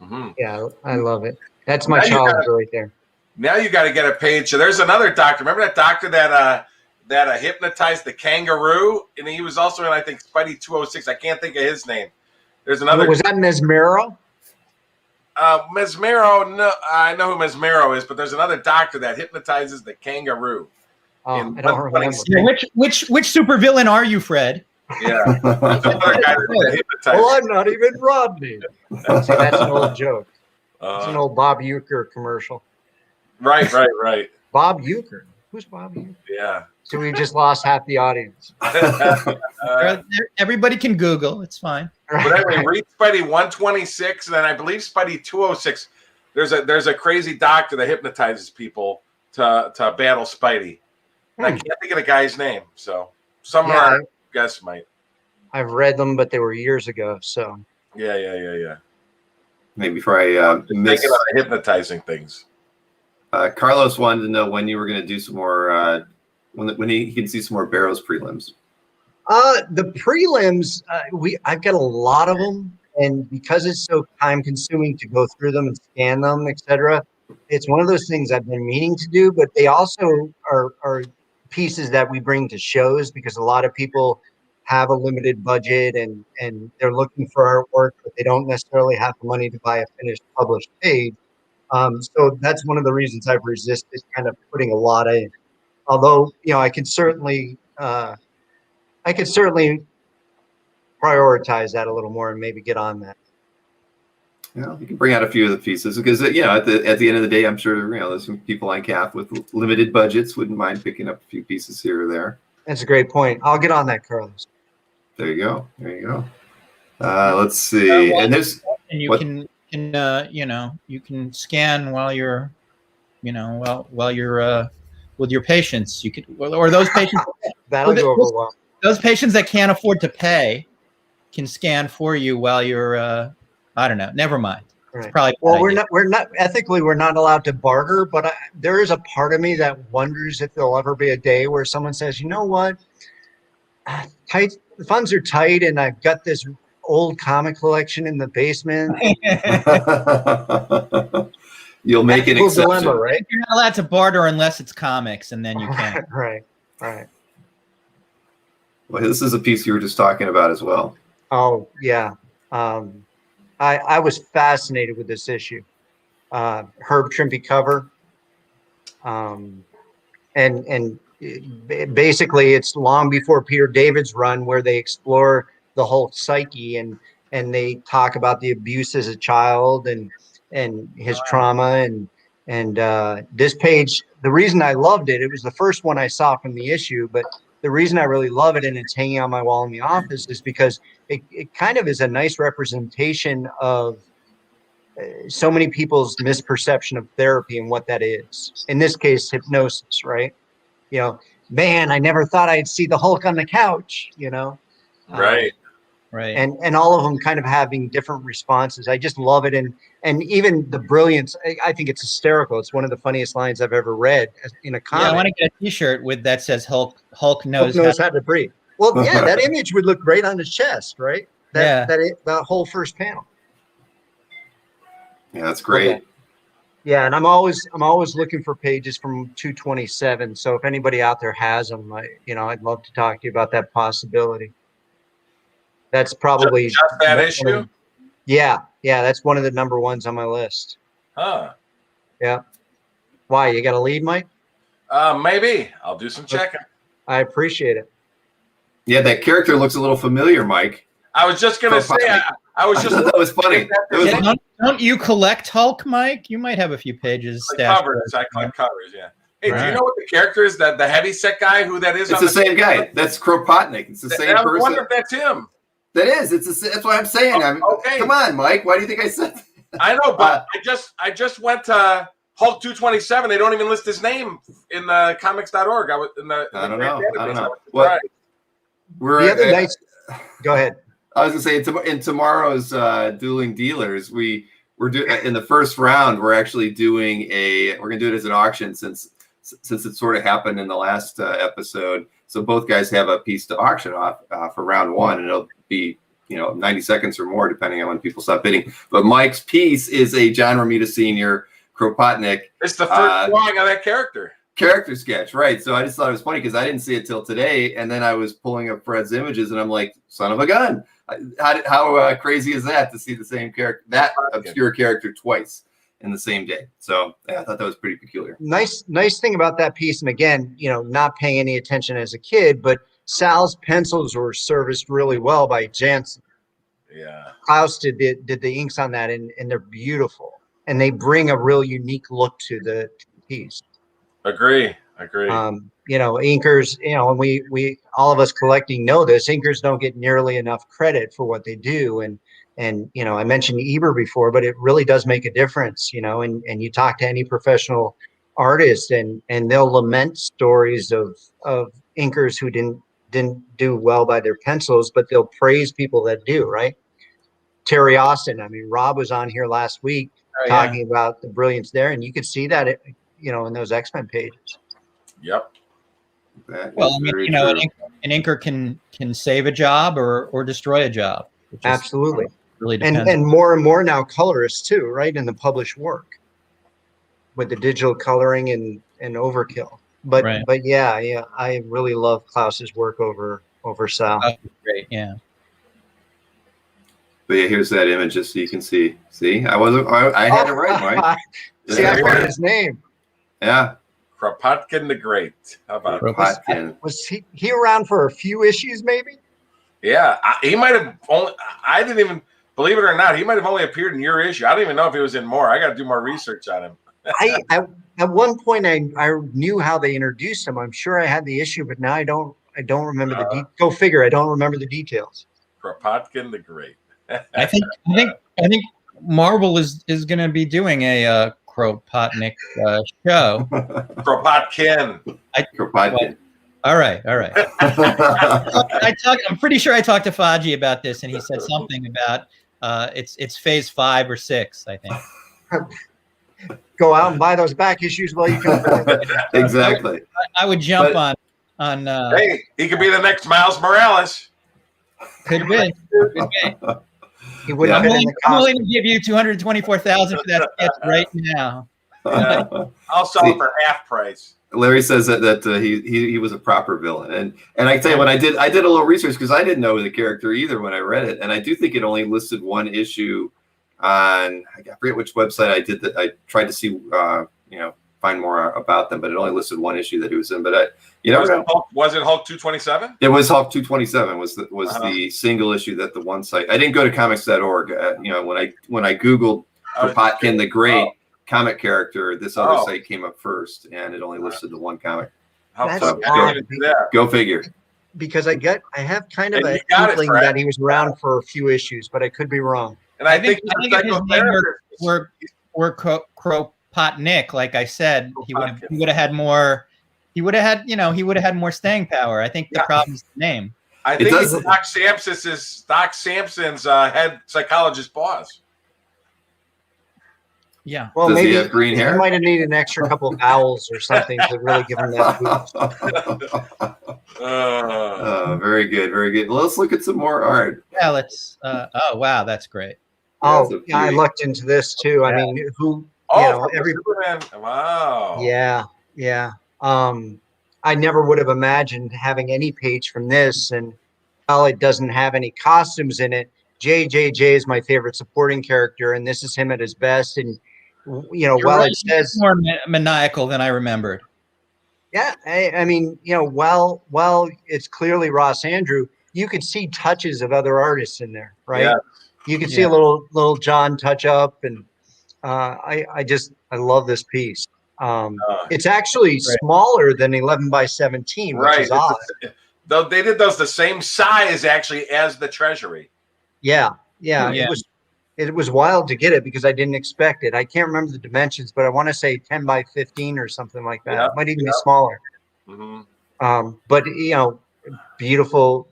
Mm-hmm. Yeah, I love it. That's my Now you childhood right there. Now you got to get a page. So there's another doctor. Remember that doctor that hypnotized the kangaroo, and he was also in, I think, Spidey 206. I can't think of his name. There's another. Was that Mesmero? Mesmero, no, I know who Mesmero is, but there's another doctor that hypnotizes the kangaroo. Oh, I don't remember. Yeah, which supervillain are you, Fred? Yeah. There's another guy that hypnotizes. Well, I'm not even Rodney. See, that's an old joke. It's an old Bob Uecker commercial. Right. Bob Uecker? Who's Bob Uecker? Yeah. So we just lost half the audience. Everybody can Google. It's fine. But anyway, read Spidey 126, and then I believe Spidey 206. There's a crazy doctor that hypnotizes people to battle Spidey. And I can't think of the guy's name, so some of our guests might. I've read them, but they were years ago. So Yeah. Maybe before I miss thinking about hypnotizing things. Carlos wanted to know when you were going to do some more when he can see some more Barrows prelims. The prelims, I've got a lot of them, and because it's so time consuming to go through them and scan them, etc., it's one of those things I've been meaning to do. But they also are pieces that we bring to shows because a lot of people have a limited budget and they're looking for artwork, but they don't necessarily have the money to buy a finished published page. So that's one of the reasons I've resisted kind of putting a lot in. Although, you know, I could certainly prioritize that a little more and maybe get on that. Yeah, you can bring out a few of the pieces because you know at the end of the day, I'm sure you know there's some people on CAF with limited budgets wouldn't mind picking up a few pieces here or there. That's a great point. I'll get on that, Carlos. There you go. Let's see, and there's you can you can scan while you're while you're with your patients. You could or those patients that'll go over well. Those patients that can't afford to pay can scan for you while you're I don't know. Never mind. Right. It's probably well, we're not ethically we're not allowed to barter, but there is a part of me that wonders if there'll ever be a day where someone says, you know what, the funds are tight, and I've got this old comic collection in the basement. You'll make an exception, dilemma, right? You're not allowed to barter unless it's comics, and then you can. Right. Well, this is a piece you were just talking about as well. Oh yeah. I was fascinated with this issue. Herb Trimpe cover. And basically it's long before Peter David's run where they explore the whole psyche and they talk about the abuse as a child and his trauma and this page, the reason I loved it, it was the first one I saw from the issue, but the reason I really love it and it's hanging on my wall in the office is because it kind of is a nice representation of so many people's misperception of therapy and what that is. In this case, hypnosis, right? You know, man, I never thought I'd see the Hulk on the couch, you know? Right. Right. And all of them kind of having different responses. I just love it. And even the brilliance, I think it's hysterical. It's one of the funniest lines I've ever read in a comic. Yeah, I want to get a t-shirt with that says Hulk knows how to breathe. Well, yeah, that image would look great on his chest, right? That whole first panel. Yeah, that's great. Okay. Yeah, and I'm always looking for pages from 227. So if anybody out there has them, I'd love to talk to you about that possibility. That's probably just that issue. Yeah, that's one of the number ones on my list. Huh. Yeah. Why? You got a lead, Mike? Maybe. I'll do some checking. I appreciate it. Yeah, that character looks a little familiar, Mike. I was just gonna say. I was just. That was funny. Don't you collect Hulk, Mike? You might have a few pages. Covers. I collect covers. Yeah. Hey, do you know what the character is? That the heavyset guy? Who that is? It's the same guy. That's Kropotnik. It's the same person. I wonder if that's him. That is. That's what I'm saying. Okay. Come on, Mike. Why do you think I said that? I know, but I just went to Hulk 227. They don't even list his name in the comics.org. I don't know. What? The other night. Go ahead. I was gonna say in tomorrow's Dueling Dealers, we we're doing in the first round. We're actually doing we're gonna do it as an auction since it sort of happened in the last episode. So both guys have a piece to auction off for round one, and it'll be 90 seconds or more depending on when people stop bidding. But Mike's piece is a John Romita Sr. Kropotnik. It's the first drawing of that character sketch, right? So I just thought it was funny because I didn't see it till today, and then I was pulling up Fred's images, and I'm like, son of a gun! How crazy is that to see the same character, that obscure character, twice in the same day? So yeah, I thought that was pretty peculiar. Nice thing about that piece, and again, not paying any attention as a kid, but Sal's pencils were serviced really well by Jansen. Yeah, Klaus did the inks on that, and they're beautiful, and they bring a real unique look to the piece. Agree. Inkers, and we all of us collecting know this. Inkers don't get nearly enough credit for what they do, and I mentioned Eber before, but it really does make a difference. And you talk to any professional artist, and they'll lament stories of inkers who didn't do well by their pencils, but they'll praise people that do. Right? Terry Austin. I mean, Rob was on here last week talking about the brilliance there, and you could see that in those X-Men pages. Yep. Well, I mean, an inker can save a job or destroy a job. Absolutely. Really depends. And more now colorists too, right? In the published work with the digital coloring and overkill. But yeah, I really love Klaus's work over Sal. Great, yeah. But yeah, here's that image just so you can see. See, I had it right, Mike. See, I got his name. Yeah. Kropotkin the Great. How about Kropotkin? Was he around for a few issues, maybe? Yeah, he might have only. I didn't even believe it or not. He might have only appeared in your issue. I don't even know if he was in more. I got to do more research on him. At one point I knew how they introduced him. I'm sure I had the issue, but now I don't remember the go figure. I don't remember the details. Kropotkin the Great. I think Marvel is going to be doing a Kropotnik show. Kropotkin. Kropotkin. All right. I'm pretty sure I talked to Faji about this, and he said something about it's phase 5 or 6, I think. Go out and buy those back issues while you can. Exactly. I would jump on. Hey, he could be the next Miles Morales. Could be. He wouldn't fit in the I'm willing to give you $224,000 for that sketch right now. I'll sell it for half price. Larry says that he was a proper villain, and I tell you, when I did a little research because I didn't know the character either when I read it, and I do think it only listed one issue on, I forget which website I did that. I tried to see find more about them, but it only listed one issue that he was in. But was it Hulk 227? It was Hulk 227 was the single issue that the one site. I didn't go to comics.org. When I Googled Kropotkin the Great comic character, this other site came up first, and it only listed the one comic. Go figure. Because I have kind of a feeling that he was around for a few issues, but I could be wrong. And I think if his name were Kropotnik, like I said, he would have had more. He would have had more staying power. I think the problem is the name. I think Doc Samson's head psychologist boss. Yeah. Well, does maybe he have green hair? He might have needed an extra couple of vowels or something to really give him that boost. Very good, very good. Well, let's look at some more art. Yeah, let's. Oh, wow, that's great. Oh, yeah, I looked into this too. I mean, Superman. Wow. Yeah. I never would have imagined having any page from this, and while it doesn't have any costumes in it, JJJ is my favorite supporting character, and this is him at his best. And while it says more maniacal than I remembered. Yeah, I mean, while it's clearly Ross Andru, you could see touches of other artists in there, right? Yeah. You could see a little John touch up, and I love this piece. It's actually smaller than 11 by 17, which is odd. Though they did those the same size actually as the Treasury. Yeah. It was wild to get it because I didn't expect it. I can't remember the dimensions, but I want to say 10 by 15 or something like that. It might even be smaller. Mm-hmm. But beautiful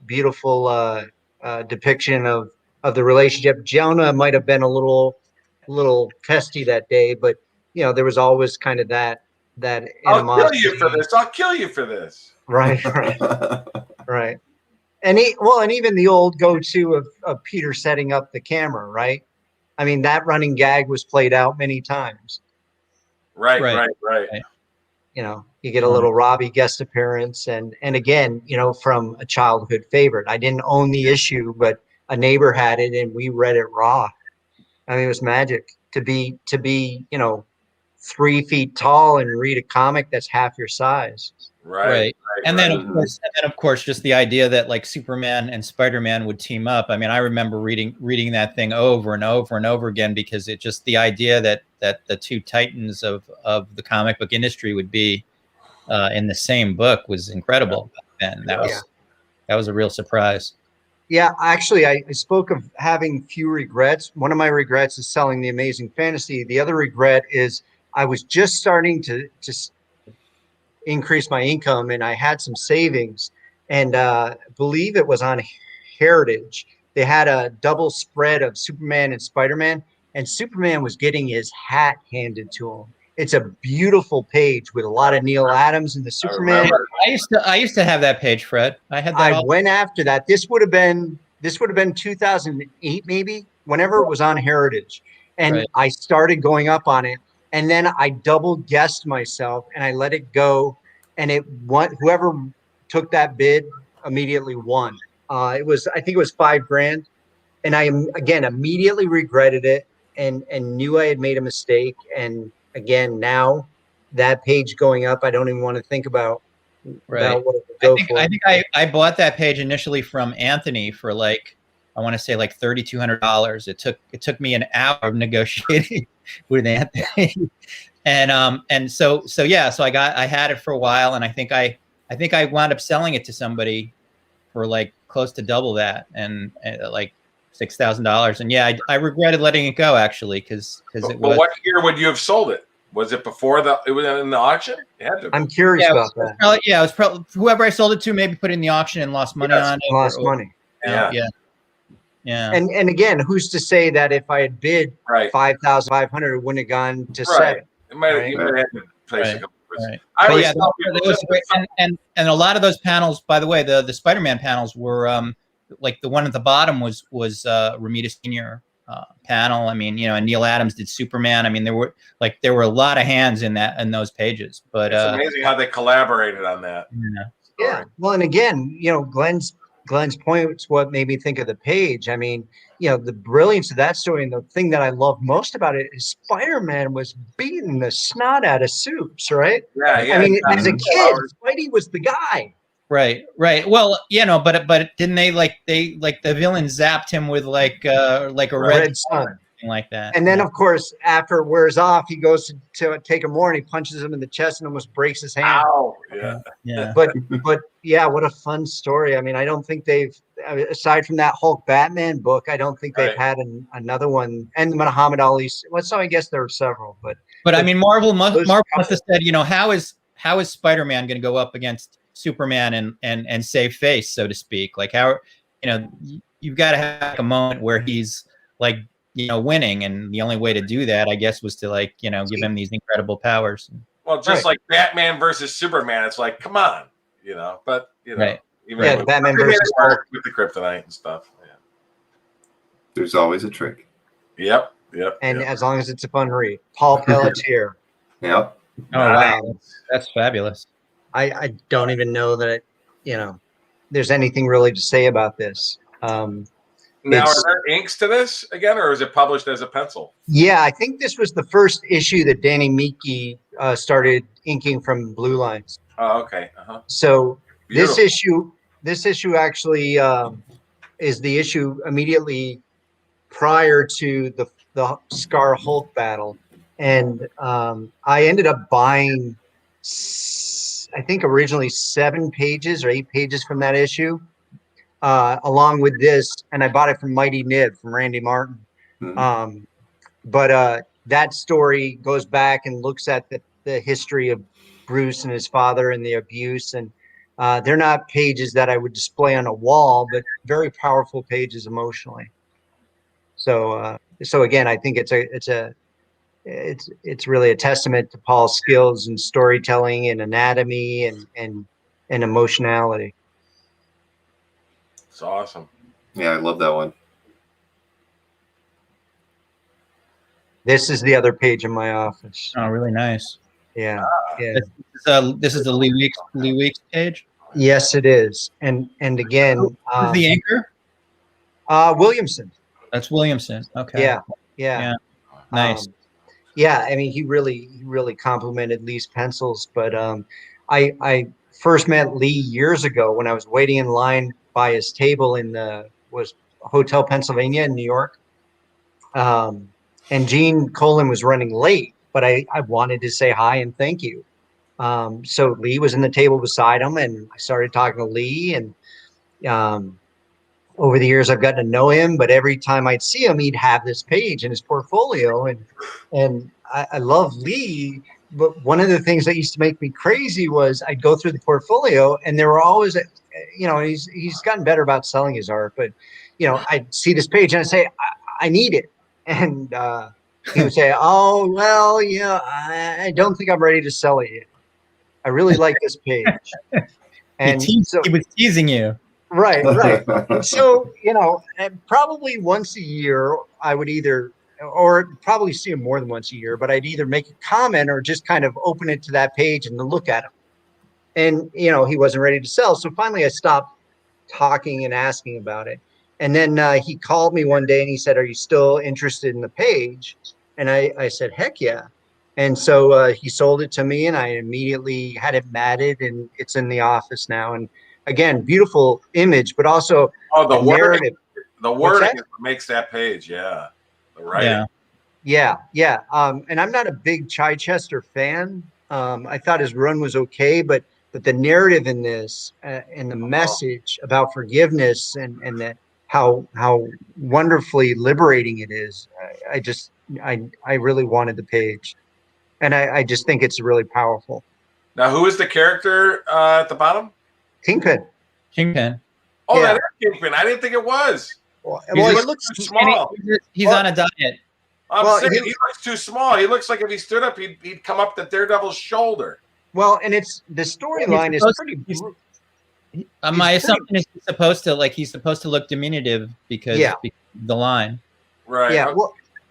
depiction of the relationship. Jonah might have been a little little testy that day, but there was always kind of that I'll animosity. kill you for this. I'll kill you for this. Right. Right. And even the old go-to of Peter setting up the camera, right? I mean, that running gag was played out many times. Right. You get a little Robbie guest appearance, and again, from a childhood favorite. I didn't own the issue, but a neighbor had it, and we read it raw. I mean, it was magic to be 3 feet tall and read a comic that's half your size. Right. And then of course, just the idea that like Superman and Spider-Man would team up. I mean, I remember reading that thing over and over and over again, because it just the idea that the two titans of the comic book industry would be in the same book was incredible. And that was a real surprise. Yeah, actually, I spoke of having few regrets. One of my regrets is selling the Amazing Fantasy. The other regret is I was just starting to increase my income, and I had some savings, and believe it was on Heritage. They had a double spread of Superman and Spider-Man, and Superman was getting his hat handed to him. It's a beautiful page with a lot of Neil Adams and the Superman. I used to have that page, Fred. I had that. I went after that. This would have been 2008, maybe, whenever it was on Heritage, and I started going up on it. And then I double guessed myself, and I let it go, and it won. Whoever took that bid immediately won. I think it was $5,000, and I again immediately regretted it, and knew I had made a mistake. And again, now that page going up, I don't even want to think about what it would go for. I think I bought that page initially from Anthony for I want to say $3,200. It took me an hour of negotiating with Anthony, and so I had it for a while, and I think I wound up selling it to somebody for close to double that, and $6,000. And I regretted letting it go, actually, because it was. But what year would you have sold it? Was it before it was in the auction? It had to be. I'm curious about that. It was probably whoever I sold it to maybe put it in the auction and lost money on it. Lost money. Yeah. And again, who's to say that if I had bid $5,500, it wouldn't have gone to $7,000? It might have had to place a couple of Right. I always and a lot of those panels, by the way, the Spider-Man panels were the one at the bottom was Romita Senior panel. I mean, and Neil Adams did Superman. I mean, there were a lot of hands in those pages. But it's amazing how they collaborated on that. Yeah. Well, and again, Glenn's point is what made me think of the page. I mean, the brilliance of that story, and the thing that I love most about it is Spider-Man was beating the snot out of Supes, right? Yeah. I mean, as a kid, Spidey was the guy. Right. Well, but didn't they the villain zapped him with a red sun, something like that. And then, of course, after it wears off, he goes to take him more, and he punches him in the chest and almost breaks his hand. Ow. Yeah. But yeah, what a fun story. I mean, I don't think they've, aside from that Hulk Batman book, I don't think they've had another one. And the Muhammad Ali. Well, so I guess there are several, but I mean, Marvel must have said, how is Spider-Man going to go up against Superman and save face, so to speak? You've got to have a moment where he's winning, and the only way to do that, I guess, was to give him these incredible powers. Well, just like Batman versus Superman, it's come on, but right. Even Batman versus with the kryptonite and stuff. Yeah. There's always a trick. Yep. And as long as it's a fun read, Paul Pelletier. Yep. Oh wow, that's fabulous. I don't even know that there's anything really to say about this. Now, are there inks to this again, or is it published as a pencil? Yeah, I think this was the first issue that Danny Miki started inking from Blue Lines. Oh, okay. So Beautiful. this issue actually is the issue immediately prior to the Scar Hulk battle, and I ended up buying, I think originally 7 pages or 8 pages from that issue. Along with this, and I bought it from Mighty Nib from Randy Martin. Mm-hmm. But that story goes back and looks at the history of Bruce and his father and the abuse, and they're not pages that I would display on a wall, but very powerful pages emotionally. So so again, I think it's really a testament to Paul's skills in storytelling and anatomy and emotionality. It's awesome. Yeah, I love that one. This is the other page in my office. Oh, really nice. Yeah, yeah. This is the Lee Weeks page. Yes, it is. And again, Who's the anchor? Williamson. That's Williamson. Okay. Yeah. Yeah. Nice. Yeah, I mean, he really complimented Lee's pencils. But I first met Lee years ago when I was waiting in line by his table in was Hotel Pennsylvania in New York. And Gene Colan was running late, but I wanted to say hi and thank you. So Lee was in the table beside him, and I started talking to Lee. And over the years, I've gotten to know him. But every time I'd see him, he'd have this page in his portfolio, and I love Lee. But one of the things that used to make me crazy was I'd go through the portfolio, and there were always, he's gotten better about selling his art, but I'd see this page and I'd say, I need it. And he would say, oh, well, yeah, I don't think I'm ready to sell it yet. I really like this page. And he was teasing you. Right. So, probably once a year, I would probably see him more than once a year, but I'd either make a comment or just kind of open it to that page and look at him. And, he wasn't ready to sell. So finally I stopped talking and asking about it. And then he called me one day and he said, are you still interested in the page? And I said, heck yeah. And so he sold it to me, and I immediately had it matted, and it's in the office now. And again, beautiful image, but also the narrative. The wording makes that page. Yeah. The writing. Yeah. And I'm not a big Chichester fan. I thought his run was okay, but the narrative in this and the message about forgiveness and that how wonderfully liberating it is. I really wanted the page, and I just think it's really powerful. Now, who is the character at the bottom? Kingpin. Oh, yeah. That is Kingpin. I didn't think it was. Well, he looks too small. He's on a diet. I'm saying he looks too small. He looks like if he stood up, he'd come up the Daredevil's shoulder. Well, and it's the storyline is pretty. My assumption is he's supposed to look diminutive because the line. Right. Yeah.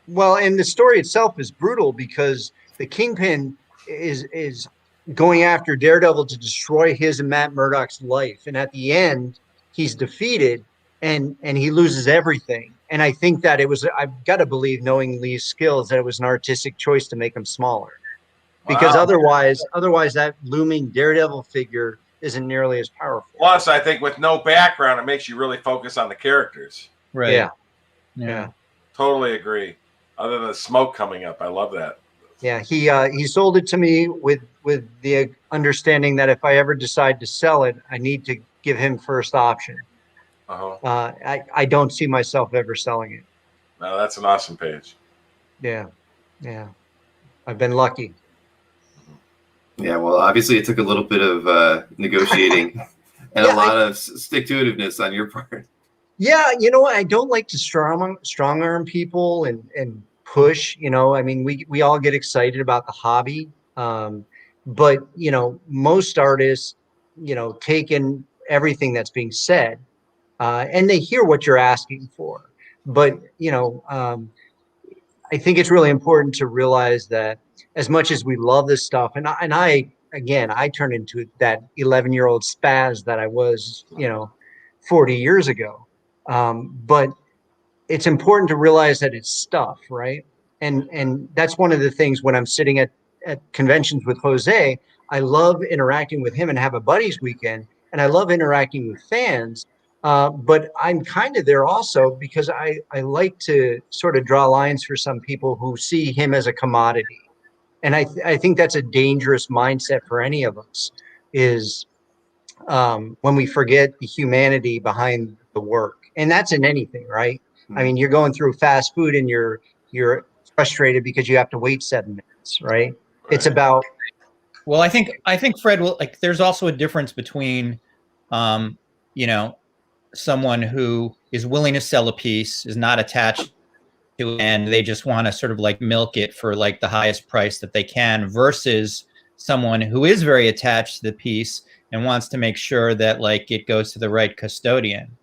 Well, and the story itself is brutal because the Kingpin is going after Daredevil to destroy his and Matt Murdock's life, and at the end, he's defeated and he loses everything. And I think that I've got to believe, knowing Lee's skills, that it was an artistic choice to make him smaller. Because otherwise that looming Daredevil figure isn't nearly as powerful. Plus, I think with no background, it makes you really focus on the characters. Right. Yeah. Totally agree. Other than the smoke coming up, I love that. Yeah, he sold it to me with the understanding that if I ever decide to sell it, I need to give him first option. I don't see myself ever selling it. No, that's an awesome page. Yeah. I've been lucky. Yeah, well, obviously it took a little bit of negotiating and a lot of stick-to-itiveness on your part. Yeah, I don't like to strong arm people and push. I mean, we all get excited about the hobby, but most artists, take in everything that's being said, and they hear what you're asking for. But I think it's really important to realize that as much as we love this stuff, and I turn into that 11-year-old spaz that I was, 40 years ago. But it's important to realize that it's stuff, right? And that's one of the things when I'm sitting at conventions with Jose, I love interacting with him and have a buddies weekend, and I love interacting with fans. But I'm kind of there also because I like to sort of draw lines for some people who see him as a commodity. And I think that's a dangerous mindset for any of us, is when we forget the humanity behind the work. And that's in anything, right? I mean, you're going through fast food and you're frustrated because you have to wait 7 minutes, right? It's about. Well, I think Fred will, there's also a difference between, someone who is willing to sell a piece, is not attached and they just want to sort of like milk it for like the highest price that they can, versus someone who is very attached to the piece and wants to make sure that like it goes to the right custodian.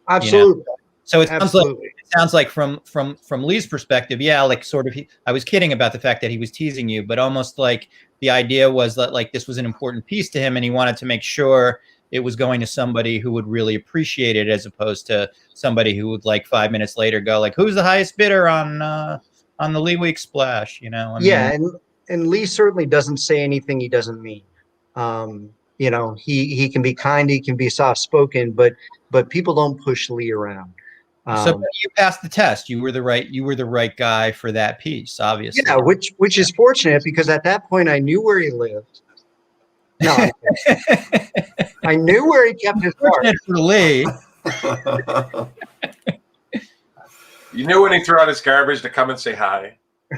Absolutely. So it sounds like from Lee's perspective, yeah, like sort of I was kidding about the fact that he was teasing you, but almost like the idea was that like this was an important piece to him and he wanted to make sure it was going to somebody who would really appreciate it, as opposed to somebody who would like 5 minutes later go like, who's the highest bidder on the Lee Week splash, you know? And Lee certainly doesn't say anything he doesn't mean. You know, he can be kind, he can be soft spoken, but people don't push Lee around. So you passed the test. You were the right guy for that piece, obviously. Yeah, which is fortunate, because at that point I knew where he lived. No, I knew where he kept his car. Fortunate for Lee. You knew when he threw out his garbage to come and say hi.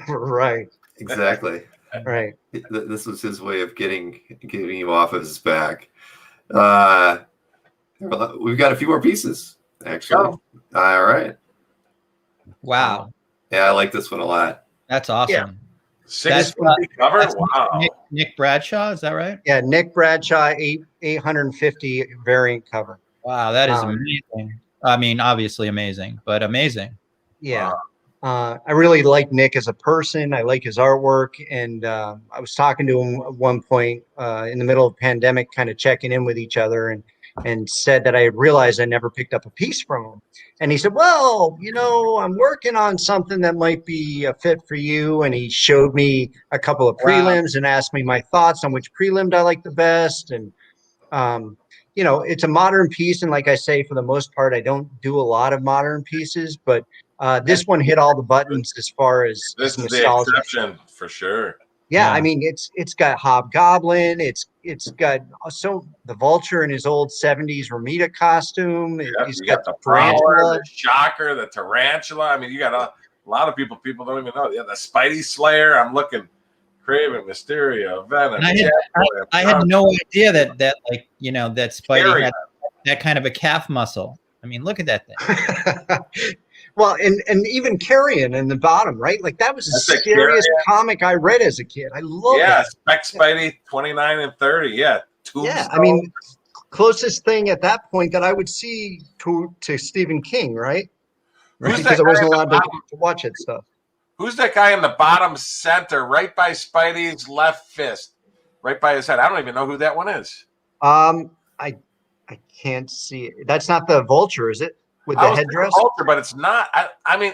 Right. Exactly. Right. This was his way of getting you off of his back. We've got a few more pieces, actually. Oh. All right. Wow. Yeah, I like this one a lot. That's awesome. Yeah. 650 cover? Wow. Nick Bradshaw, is that right? Yeah, Nick Bradshaw, 850 variant cover. Wow, that is amazing. I mean, obviously amazing, but amazing. Yeah. Wow. I really like Nick as a person. I like his artwork. And I was talking to him at one point in the middle of the pandemic, kind of checking in with each other, and said that I had realized I never picked up a piece from him. And he said, well, you know, I'm working on something that might be a fit for you. And he showed me a couple of prelims and asked me my thoughts on which prelim I like the best. And, you know, it's a modern piece. And like I say, for the most part, I don't do a lot of modern pieces, but this one hit all the buttons as far as this is nostalgia. The exception for sure. Yeah, I mean, it's got Hobgoblin. It's got also the Vulture in his old 70s Ramita costume. He's got the Prowler, the Shocker, the Tarantula. I mean, you got a lot of people don't even know. Yeah, the Spidey Slayer. I'm looking. Craven, Mysterio, Venom. I had no idea that like, you know, that Spidey had that kind of a calf muscle. I mean, look at that thing. Well, and even Carrion in the bottom, right? Like that was the scariest comic I read as a kid. I love it. Yeah, Spec Spidey 29 and 30. Yeah. Yeah, I mean, closest thing at that point that I would see to Stephen King, right? Because I wasn't allowed to watch it stuff. Who's that guy in the bottom center, right by Spidey's left fist, right by his head? I don't even know who that one is. I can't see it. That's not the Vulture, is it? With the headdress? Vulture, but it's not. I mean,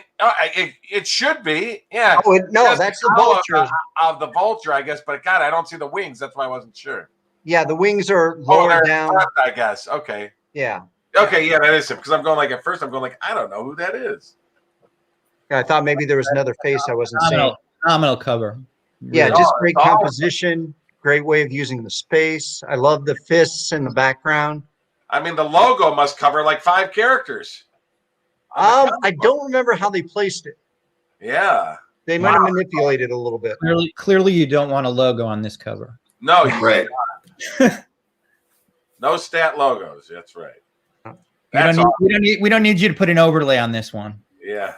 it should be. Yeah. Oh, no, that's the Vulture. Of the Vulture, I guess. But God, I don't see the wings. That's why I wasn't sure. Yeah, the wings are lower down. Front, I guess. Okay. Yeah. Okay, yeah, that is him. Because I'm going like at first, I'm going like I don't know who that is. Yeah, I thought maybe there was another face I wasn't seeing. Phenomenal cover. Yeah, just great composition. Great way of using the space. I love the fists in the background. I mean, the logo must cover like 5 characters. I don't remember how they placed it. Yeah. They might have manipulated a little bit. Clearly, you don't want a logo on this cover. No, right. No stat logos. That's right. We don't need you to put an overlay on this one. Yeah.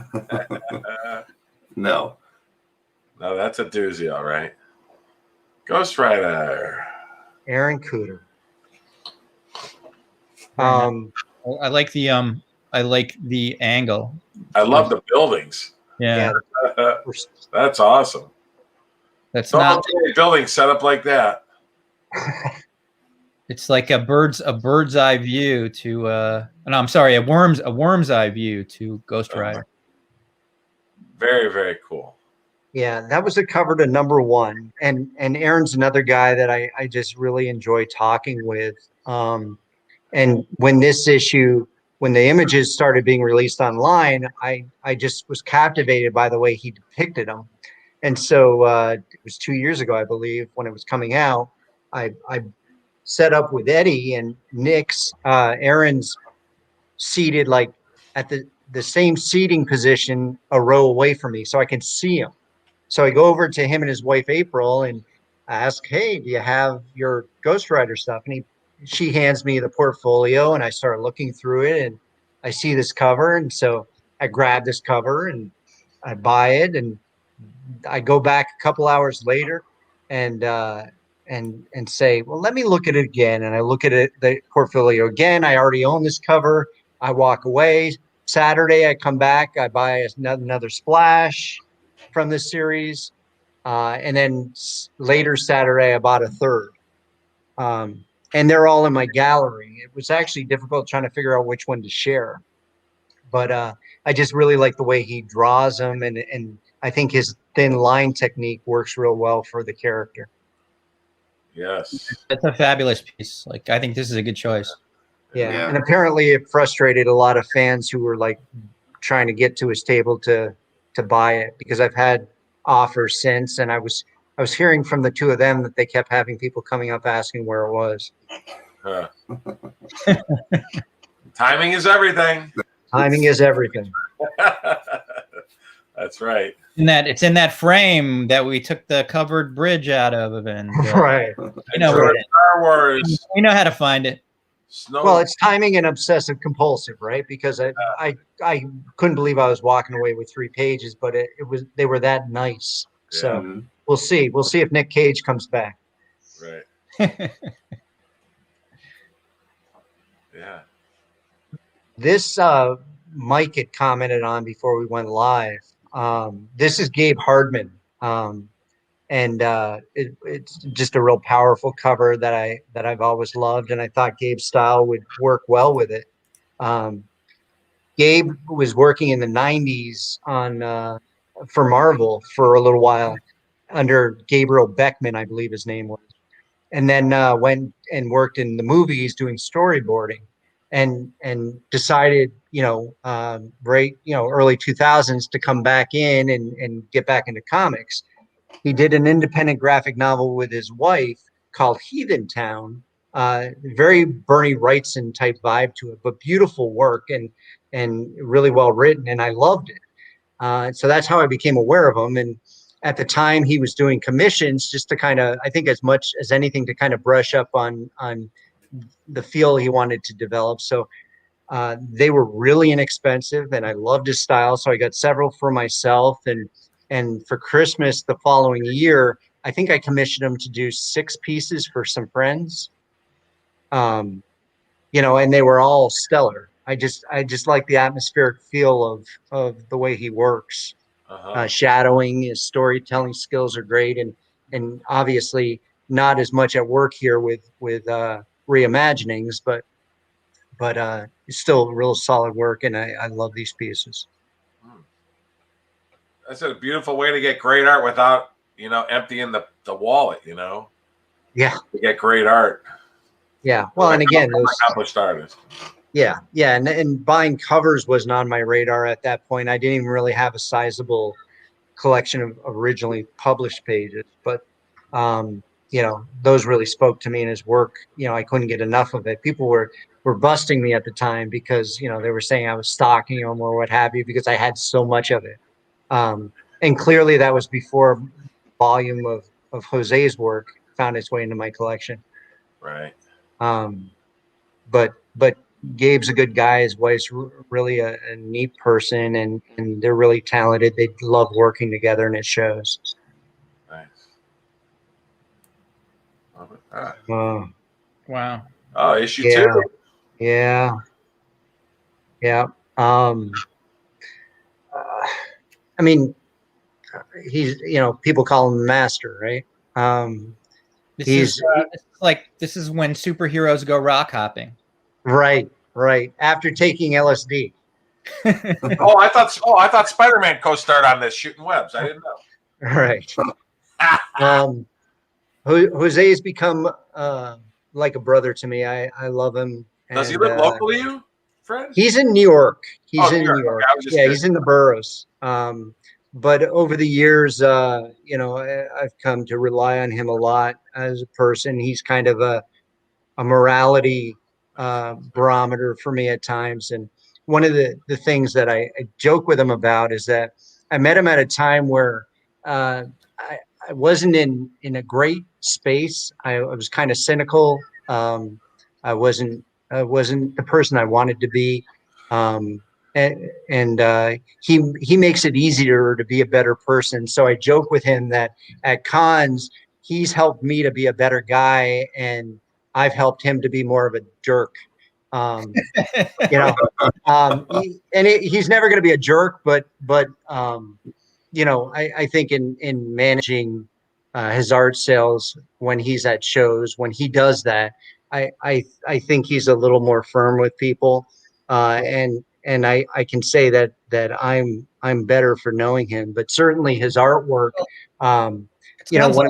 No, that's a doozy, all right. Ghost Rider. Aaron Cooter. I like the angle. I love the buildings. Yeah. That's awesome. That's not not a building set up like that. It's like a bird's eye view to no, I'm sorry, a worm's eye view to Ghost Rider. Very, very cool. Yeah, that was a cover to number 1. And Aaron's another guy that I just really enjoy talking with. And when the images started being released online, I just was captivated by the way he depicted them. And so it was 2 years ago, I believe, when it was coming out, I set up with Eddie and Nick's, Aaron's seated like at the same seating position a row away from me so I can see him. So I go over to him and his wife, April, and ask, hey, do you have your Ghost Rider stuff? And she hands me the portfolio and I start looking through it and I see this cover. And so I grab this cover and I buy it, and I go back a couple hours later and say, well, let me look at it again. And I look at it, the portfolio again. I already own this cover. I walk away. Saturday, I come back. I buy another splash from this series. And then later Saturday, I bought a third. And they're all in my gallery. It was actually difficult trying to figure out which one to share. But I just really like the way he draws them. And I think his thin line technique works real well for the character. Yes. It's a fabulous piece. Like, I think this is a good choice. Yeah. And apparently it frustrated a lot of fans who were like trying to get to his table to buy it, because I've had offers since, and I was hearing from the two of them that they kept having people coming up asking where it was. Timing is everything. Timing is everything. That's right. It's in that frame that we took the covered bridge out of, and Right. you know where Star Wars. we know how to find it. Snow. Well, it's timing and obsessive compulsive, right? Because I couldn't believe I was walking away with 3 pages, but they were that nice. Yeah. So we'll see. We'll see if Nick Cage comes back. Right. Yeah. This Mike had commented on before we went live. This is Gabe Hardman. And it's just a real powerful cover that I've always loved, and I thought Gabe's style would work well with it. Gabe was working in the 90s on for Marvel for a little while under Gabriel Beckman, I believe his name was, and then went and worked in the movies doing storyboarding, and decided early 2000s to come back in and get back into comics. He did an independent graphic novel with his wife called Heathen Town. Very Bernie Wrightson type vibe to it, but beautiful work and really well written, and I loved it. So that's how I became aware of him. And at the time, he was doing commissions just to kind of, I think as much as anything, to kind of brush up on the feel he wanted to develop. So they were really inexpensive, and I loved his style. So I got several for myself, and for Christmas the following year, I think I commissioned him to do 6 pieces for some friends. And they were all stellar. I just like the atmospheric feel of the way he works. Shadowing, his storytelling skills are great, and obviously not as much at work here with reimaginings, but it's still real solid work, and I love these pieces. That's a beautiful way to get great art without, emptying the wallet, Yeah. To get great art. Yeah. Well, and again, those accomplished artists. Yeah. And buying covers wasn't on my radar at that point. I didn't even really have a sizable collection of originally published pages, but those really spoke to me in his work. I couldn't get enough of it. People were busting me at the time because, they were saying I was stalking them or what have you, because I had so much of it. And clearly that was before volume of Jose's work found its way into my collection. Right. But Gabe's a good guy. His wife's really a neat person, and they're really talented. They love working together, and it shows. Nice. Wow. Oh, issue 2. Yeah. I mean, he's, people call him the master, right? This is when superheroes go rock hopping. Right. After taking LSD. I thought Spider-Man co-starred on this shooting webs. I didn't know. Right. Jose has become like a brother to me. I love him. Does he live local to you, Fred? He's in New York. He's in New York. Okay, he's in the boroughs. But over the years, I've come to rely on him a lot as a person. He's kind of a morality barometer for me at times. And one of the things that I joke with him about is that I met him at a time where I wasn't in a great space. I was kind of cynical. I wasn't the person I wanted to be. And and he makes it easier to be a better person. So I joke with him that at cons he's helped me to be a better guy, and I've helped him to be more of a jerk. You know, he's never going to be a jerk, but you know, I think in managing his art sales when he's at shows, when he does that, I think he's a little more firm with people, and I can say that I'm better for knowing him. But certainly his artwork, you know,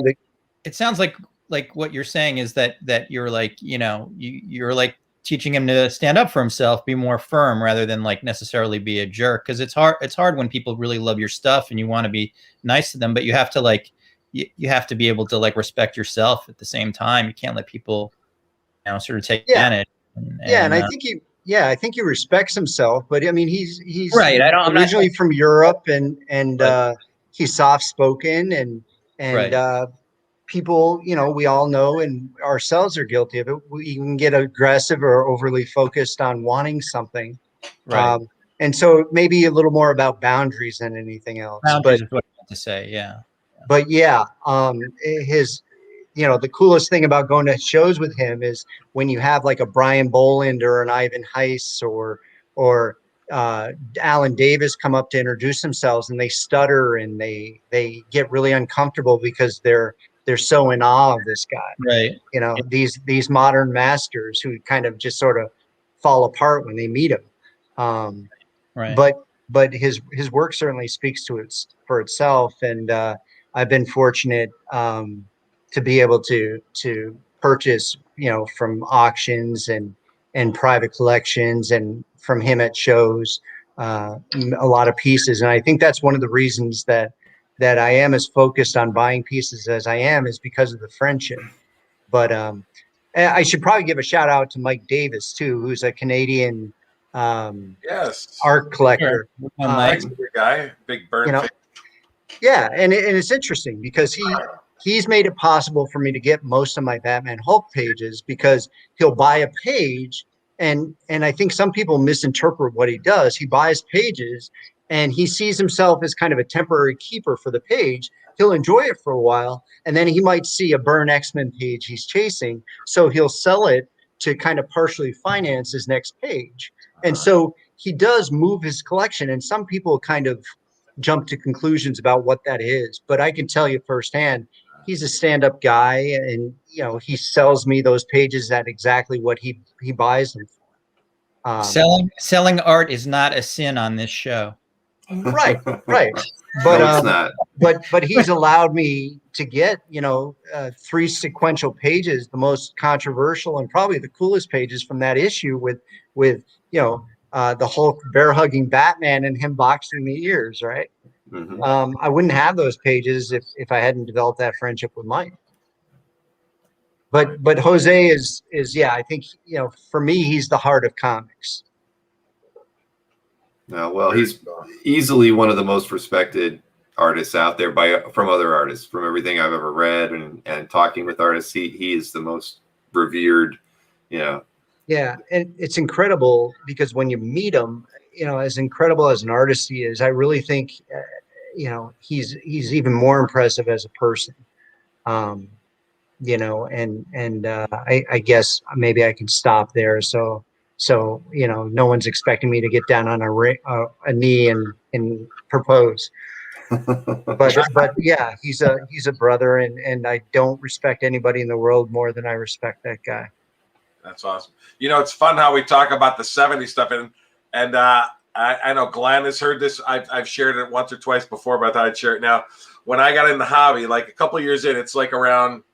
it sounds like what you're saying is that you're like, you know, you're like teaching him to stand up for himself, be more firm rather than like necessarily be a jerk. Cause it's hard when people really love your stuff and you want to be nice to them, but you have to like, you have to be able to like respect yourself at the same time. You can't let people, you know, sort of take advantage. And I think I think he respects himself, but I mean, he's right. I'm originally from Europe, and right. He's soft spoken, and right. People, you know, we all know, and ourselves are guilty of it. We can get aggressive or overly focused on wanting something. Right. And so maybe a little more about boundaries than anything else. Boundaries is what I want to say. Yeah. But yeah, his, you know, the coolest thing about going to shows with him is when you have like a Brian Boland or an Ivan Heiss or Alan Davis come up to introduce themselves, and they stutter and they get really uncomfortable because they're so in awe of this guy. Right. You know, these modern masters who kind of just sort of fall apart when they meet him. Right. But his work certainly speaks for itself, and I've been fortunate to be able to purchase, you know, from auctions and private collections, and from him at shows, a lot of pieces. And I think that's one of the reasons that I am as focused on buying pieces as I am, is because of the friendship. But I should probably give a shout out to Mike Davis too, who's a Canadian yes, art collector. Sure. Mike's a good guy, big Burn. You know, yeah, and it's interesting because he's made it possible for me to get most of my Batman Hulk pages, because he'll buy a page, and I think some people misinterpret what he does. He buys pages and he sees himself as kind of a temporary keeper for the page. He'll enjoy it for a while, and then he might see a Byrne X-Men page he's chasing, so he'll sell it to kind of partially finance his next page. And so he does move his collection, and some people kind of jump to conclusions about what that is. But I can tell you firsthand, he's a stand-up guy, and you know, he sells me those pages at exactly what he buys them for. Selling art is not a sin on this show. Right. But no, it's not. But he's allowed me to get, you know, 3 sequential pages, the most controversial and probably the coolest pages from that issue, with you know, the Hulk bear hugging Batman and him boxing the ears, right? Mm-hmm. I wouldn't have those pages if I hadn't developed that friendship with Mike. But Jose is yeah, I think, you know, for me, he's the heart of comics. Well, he's easily one of the most respected artists out there from other artists. From everything I've ever read and talking with artists, he is the most revered, you know. Yeah, and it's incredible because when you meet him, you know, as incredible as an artist he is, I really think, you know, he's even more impressive as a person. You know, and I guess maybe I can stop there. So you know, no one's expecting me to get down on a knee and propose. But yeah, he's a brother, and I don't respect anybody in the world more than I respect that guy. That's awesome. You know, it's fun how we talk about the 70s stuff, and I know Glenn has heard this. I've shared it once or twice before, but I thought I'd share it now. When I got in the hobby, like a couple of years in, it's like around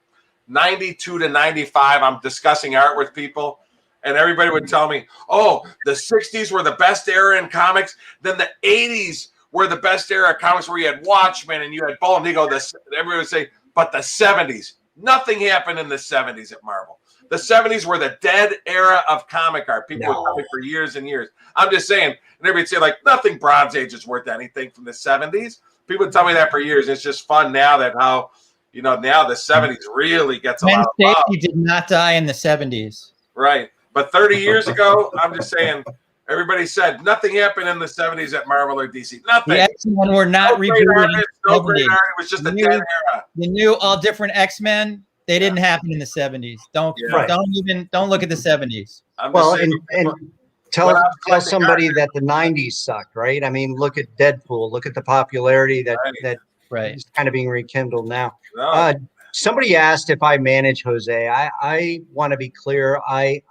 92 to 95, I'm discussing art with people, and everybody would tell me, oh, the 60s were the best era in comics, then the 80s were the best era of comics, where you had Watchmen and you had Boland. Everybody would say, but the 70s, nothing happened in the 70s at Marvel. The 70s were the dead era of comic art. People would tell me for years and years. I'm just saying, and everybody'd say, like, nothing Bronze Age is worth anything from the 70s. People would tell me that for years. It's just fun now that how, you know, now the 70s really gets a lot of love. He did not die in the 70s. Right. But 30 years ago, I'm just saying, Everybody said nothing happened in the 70s at Marvel or DC. Nothing. The X-Men were not great rebooted. artists, no great art. It was just a dead era. The new all different X-Men, they didn't happen in the 70s. Don't look at the 70s. Well, and tell somebody that the 90s sucked, right? I mean, look at Deadpool. Look at the popularity that is kind of being rekindled now. No. Somebody asked if I manage Jose. I want to be clear. I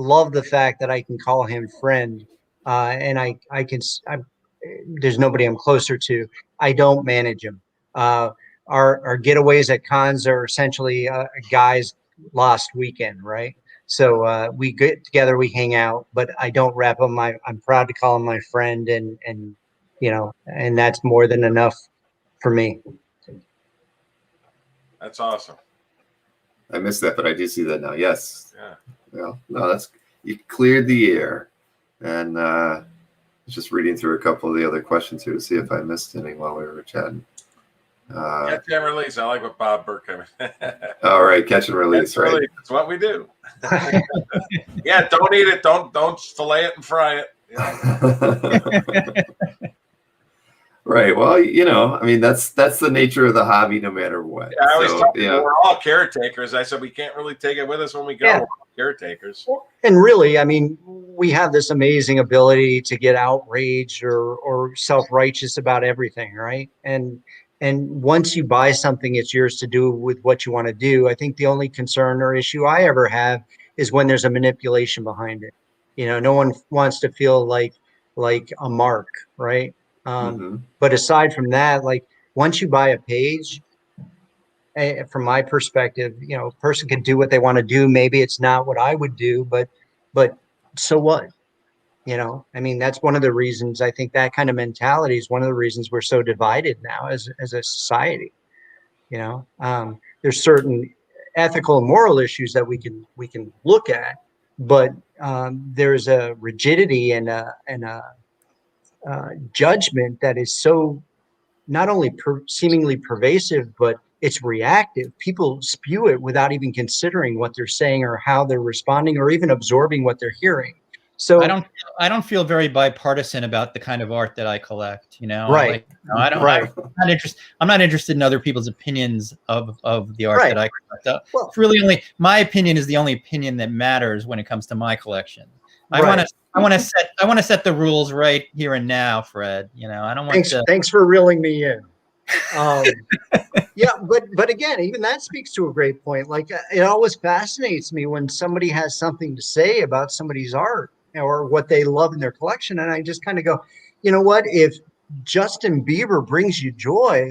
love the fact that I can call him friend, and there's nobody I'm closer to. I don't manage him. Our getaways at cons are essentially a guy's lost weekend, right? So we get together, we hang out, but I don't rep him. I'm proud to call him my friend, and and that's more than enough for me. That's awesome. I missed that, but I do see that now. Yes. Yeah. Well, no, you cleared the air, and just reading through a couple of the other questions here to see if I missed any while we were chatting. Catch and release. I like what Bob Burr coming. All right, catch and release, right? Release. That's what we do. Yeah, don't eat it. Don't fillet it and fry it. Yeah. Right. Well, I mean, that's the nature of the hobby, no matter what. Yeah, I always tell people we're all caretakers. I said we can't really take it with us when we go. Yeah. We're all caretakers. And really, I mean, we have this amazing ability to get outraged or self-righteous about everything, right? And once you buy something, it's yours to do with what you want to do. I think the only concern or issue I ever have is when there's a manipulation behind it. No one wants to feel like a mark, right? But aside from that, like once you buy a page, from my perspective, a person can do what they want to do. Maybe it's not what I would do, but so what? I mean, that's one of the reasons I think that kind of mentality is one of the reasons we're so divided now as a society. There's certain ethical and moral issues that we can look at, but there's a rigidity and a judgment that is so not only seemingly pervasive, but it's reactive. People spew it without even considering what they're saying or how they're responding or even absorbing what they're hearing. So I don't feel very bipartisan about the kind of art that I collect, Right. I don't. Right. I'm not interested in other people's opinions of the art that I collect. It's really only my opinion is the only opinion that matters when it comes to my collection. I want to set the rules right here and now, Fred. I don't want Thanks for reeling me in. Yeah, but again, even that speaks to a great point. Like it always fascinates me when somebody has something to say about somebody's art or what they love in their collection, and I just kind of go, you know what? If Justin Bieber brings you joy,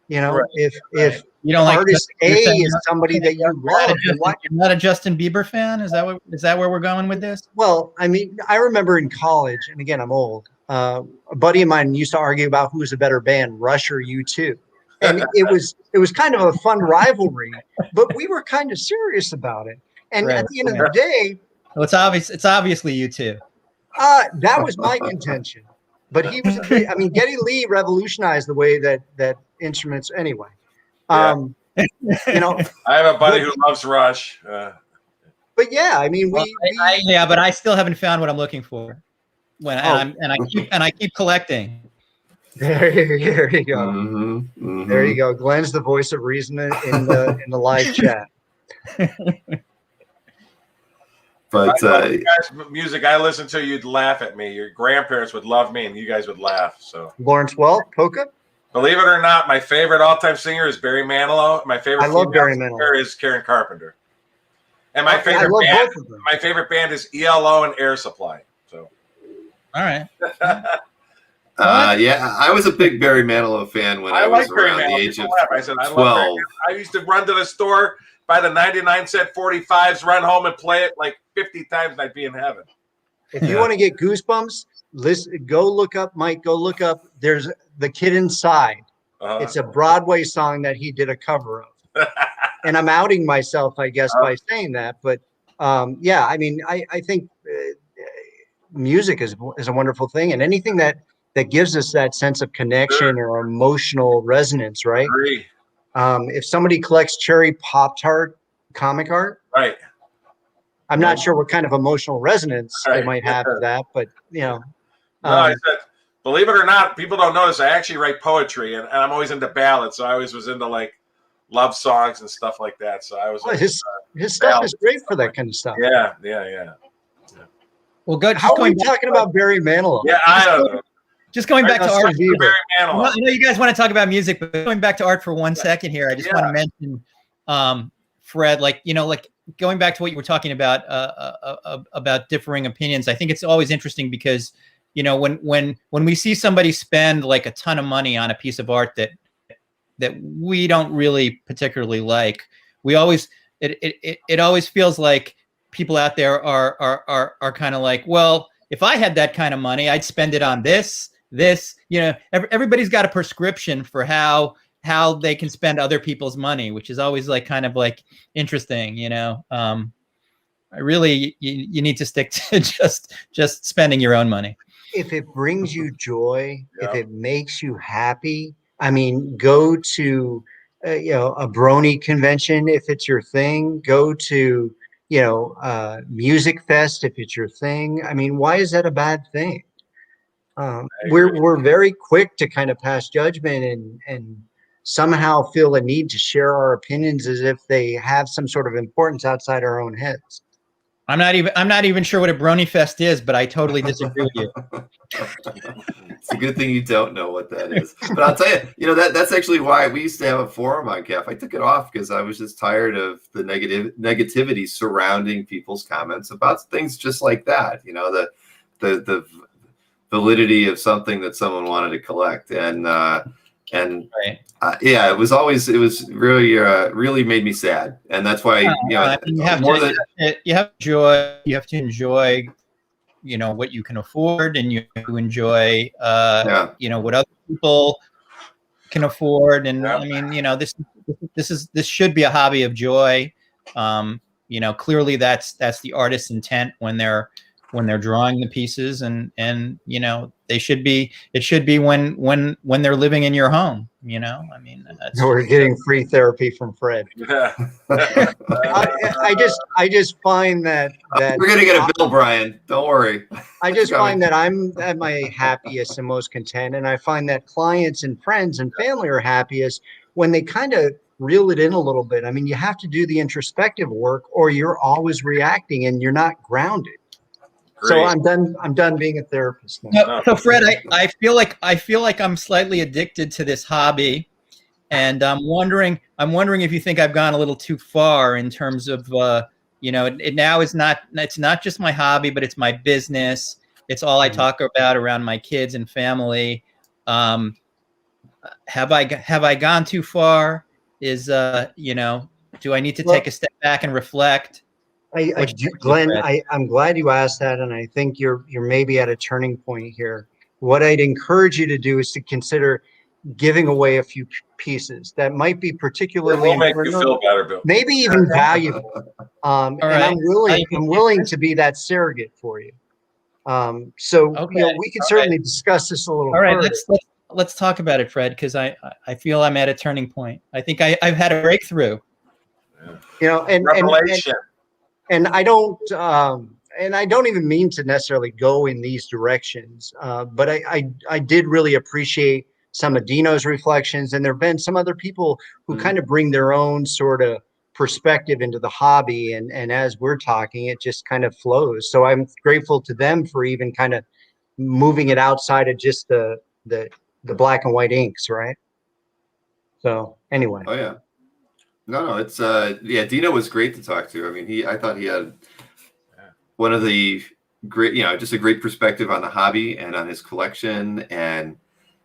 if you don't like artist A is somebody that you love, you're not a Justin Bieber fan? Is that where we're going with this? Well, I mean, I remember in college, and again, I'm old. A buddy of mine used to argue about who was a better band, Rush or U2, and it was kind of a fun rivalry, but we were kind of serious about it. And at the end of the day, well, it's obvious. It's obviously U2. That was my contention, but he was. I mean, Geddy Lee revolutionized the way that instruments. Anyway, I have a buddy who loves Rush. But yeah, I mean, but I still haven't found what I'm looking for. I keep collecting. There you go. Mm-hmm. There you go. Glenn's the voice of reason in the live chat. But music I listen to, you'd laugh at me. Your grandparents would love me, and you guys would laugh. So Lawrence Welk, Polka. Believe it or not, my favorite all-time singer is Barry Manilow. My favorite singer is Karen Carpenter. And my favorite band is ELO and Air Supply. So, all right. Yeah, I was a big Barry Manilow fan when I was around the age of 12. I used to run to the store, buy the 99-cent 45s, run home and play it like 50 times, and I'd be in heaven. If you want to get goosebumps, go look up, Mike. Go look up. There's The Kid Inside. It's a Broadway song that he did a cover of. And I'm outing myself, I guess, by saying that. But yeah, I mean, I think music is a wonderful thing, and anything that gives us that sense of connection or emotional resonance, right? I agree. If somebody collects cherry Pop-Tart comic art, right, I'm not sure what kind of emotional resonance they might have to that, but you know. No, I said, believe it or not, people don't notice I actually write poetry, and I'm always into ballads. So I always was into like love songs and stuff like that. So I was. Well, his stuff is great for that kind of stuff. Yeah. Well, good. How are we talking about Barry Manilow? Yeah, I don't know. Just going back to art. Barry Manilow. I know you guys want to talk about music, but going back to art for 1 second here, I just want to mention, Fred, like, you know, like going back to what you were talking about differing opinions. I think it's always interesting because, you know, when we see somebody spend like a ton of money on a piece of art that we don't really particularly like, we always it always feels like people out there are kind of like, well, if I had that kind of money, I'd spend it on this, you know. Everybody's got a prescription for how they can spend other people's money, which is always like kind of like interesting, you know. Really, you need to stick to just spending your own money. If it brings you joy, if it makes you happy, I mean, go to you know, a brony convention if it's your thing. Go to, you know, music fest if it's your thing. I mean, why is that a bad thing? We're very quick to kind of pass judgment and somehow feel a need to share our opinions as if they have some sort of importance outside our own heads. I'm not even sure what a brony fest is, but I totally disagree with you. It's a good thing you don't know what that is. But I'll tell you, you know, that's actually why we used to have a forum on CAF. I took it off because I was just tired of the negativity surrounding people's comments about things just like that. You know, the validity of something that someone wanted to collect, and right. Yeah, it was really made me sad, and that's why you have joy. You have to enjoy, you know, what you can afford, and you enjoy, you know, what other people can afford, and I mean, you know, this should be a hobby of joy. You know, clearly that's the artist's intent when they're drawing the pieces, and you know, it should be when they're living in your home, you know. I mean, we're getting free therapy from Fred. I just find that we're gonna get a bill, Brian, don't worry. I just find that I'm at my happiest and most content, and I find that clients and friends and family are happiest when they kind of reel it in a little bit. I mean, you have to do the introspective work, or you're always reacting and you're not grounded. Great. So I'm done being a therapist now. So Fred, I feel like I'm slightly addicted to this hobby, and I'm wondering if you think I've gone a little too far in terms of you know, it's not just my hobby, but it's my business. It's all I talk about around my kids and family. Have I gone too far? Is you know, do I need to take a step back and reflect? Glenn, I'm glad you asked that, and I think you're maybe at a turning point here. What I'd encourage you to do is to consider giving away a few pieces that might be particularly will make you feel better, Bill. Maybe even valuable. And I'm willing to be that surrogate for you. So you know, we can certainly discuss this a little. All right, let's talk about it, Fred, because I feel I'm at a turning point. I think I've had a breakthrough. You know, and I don't even mean to necessarily go in these directions, but I did really appreciate some of Dino's reflections, and there have been some other people who kind of bring their own sort of perspective into the hobby, and as we're talking, it just kind of flows. So I'm grateful to them for even kind of moving it outside of just the black and white inks, right? So anyway. Oh yeah. No, it's Dino was great to talk to. I mean, I thought he had one of the great, you know, just a great perspective on the hobby and on his collection, and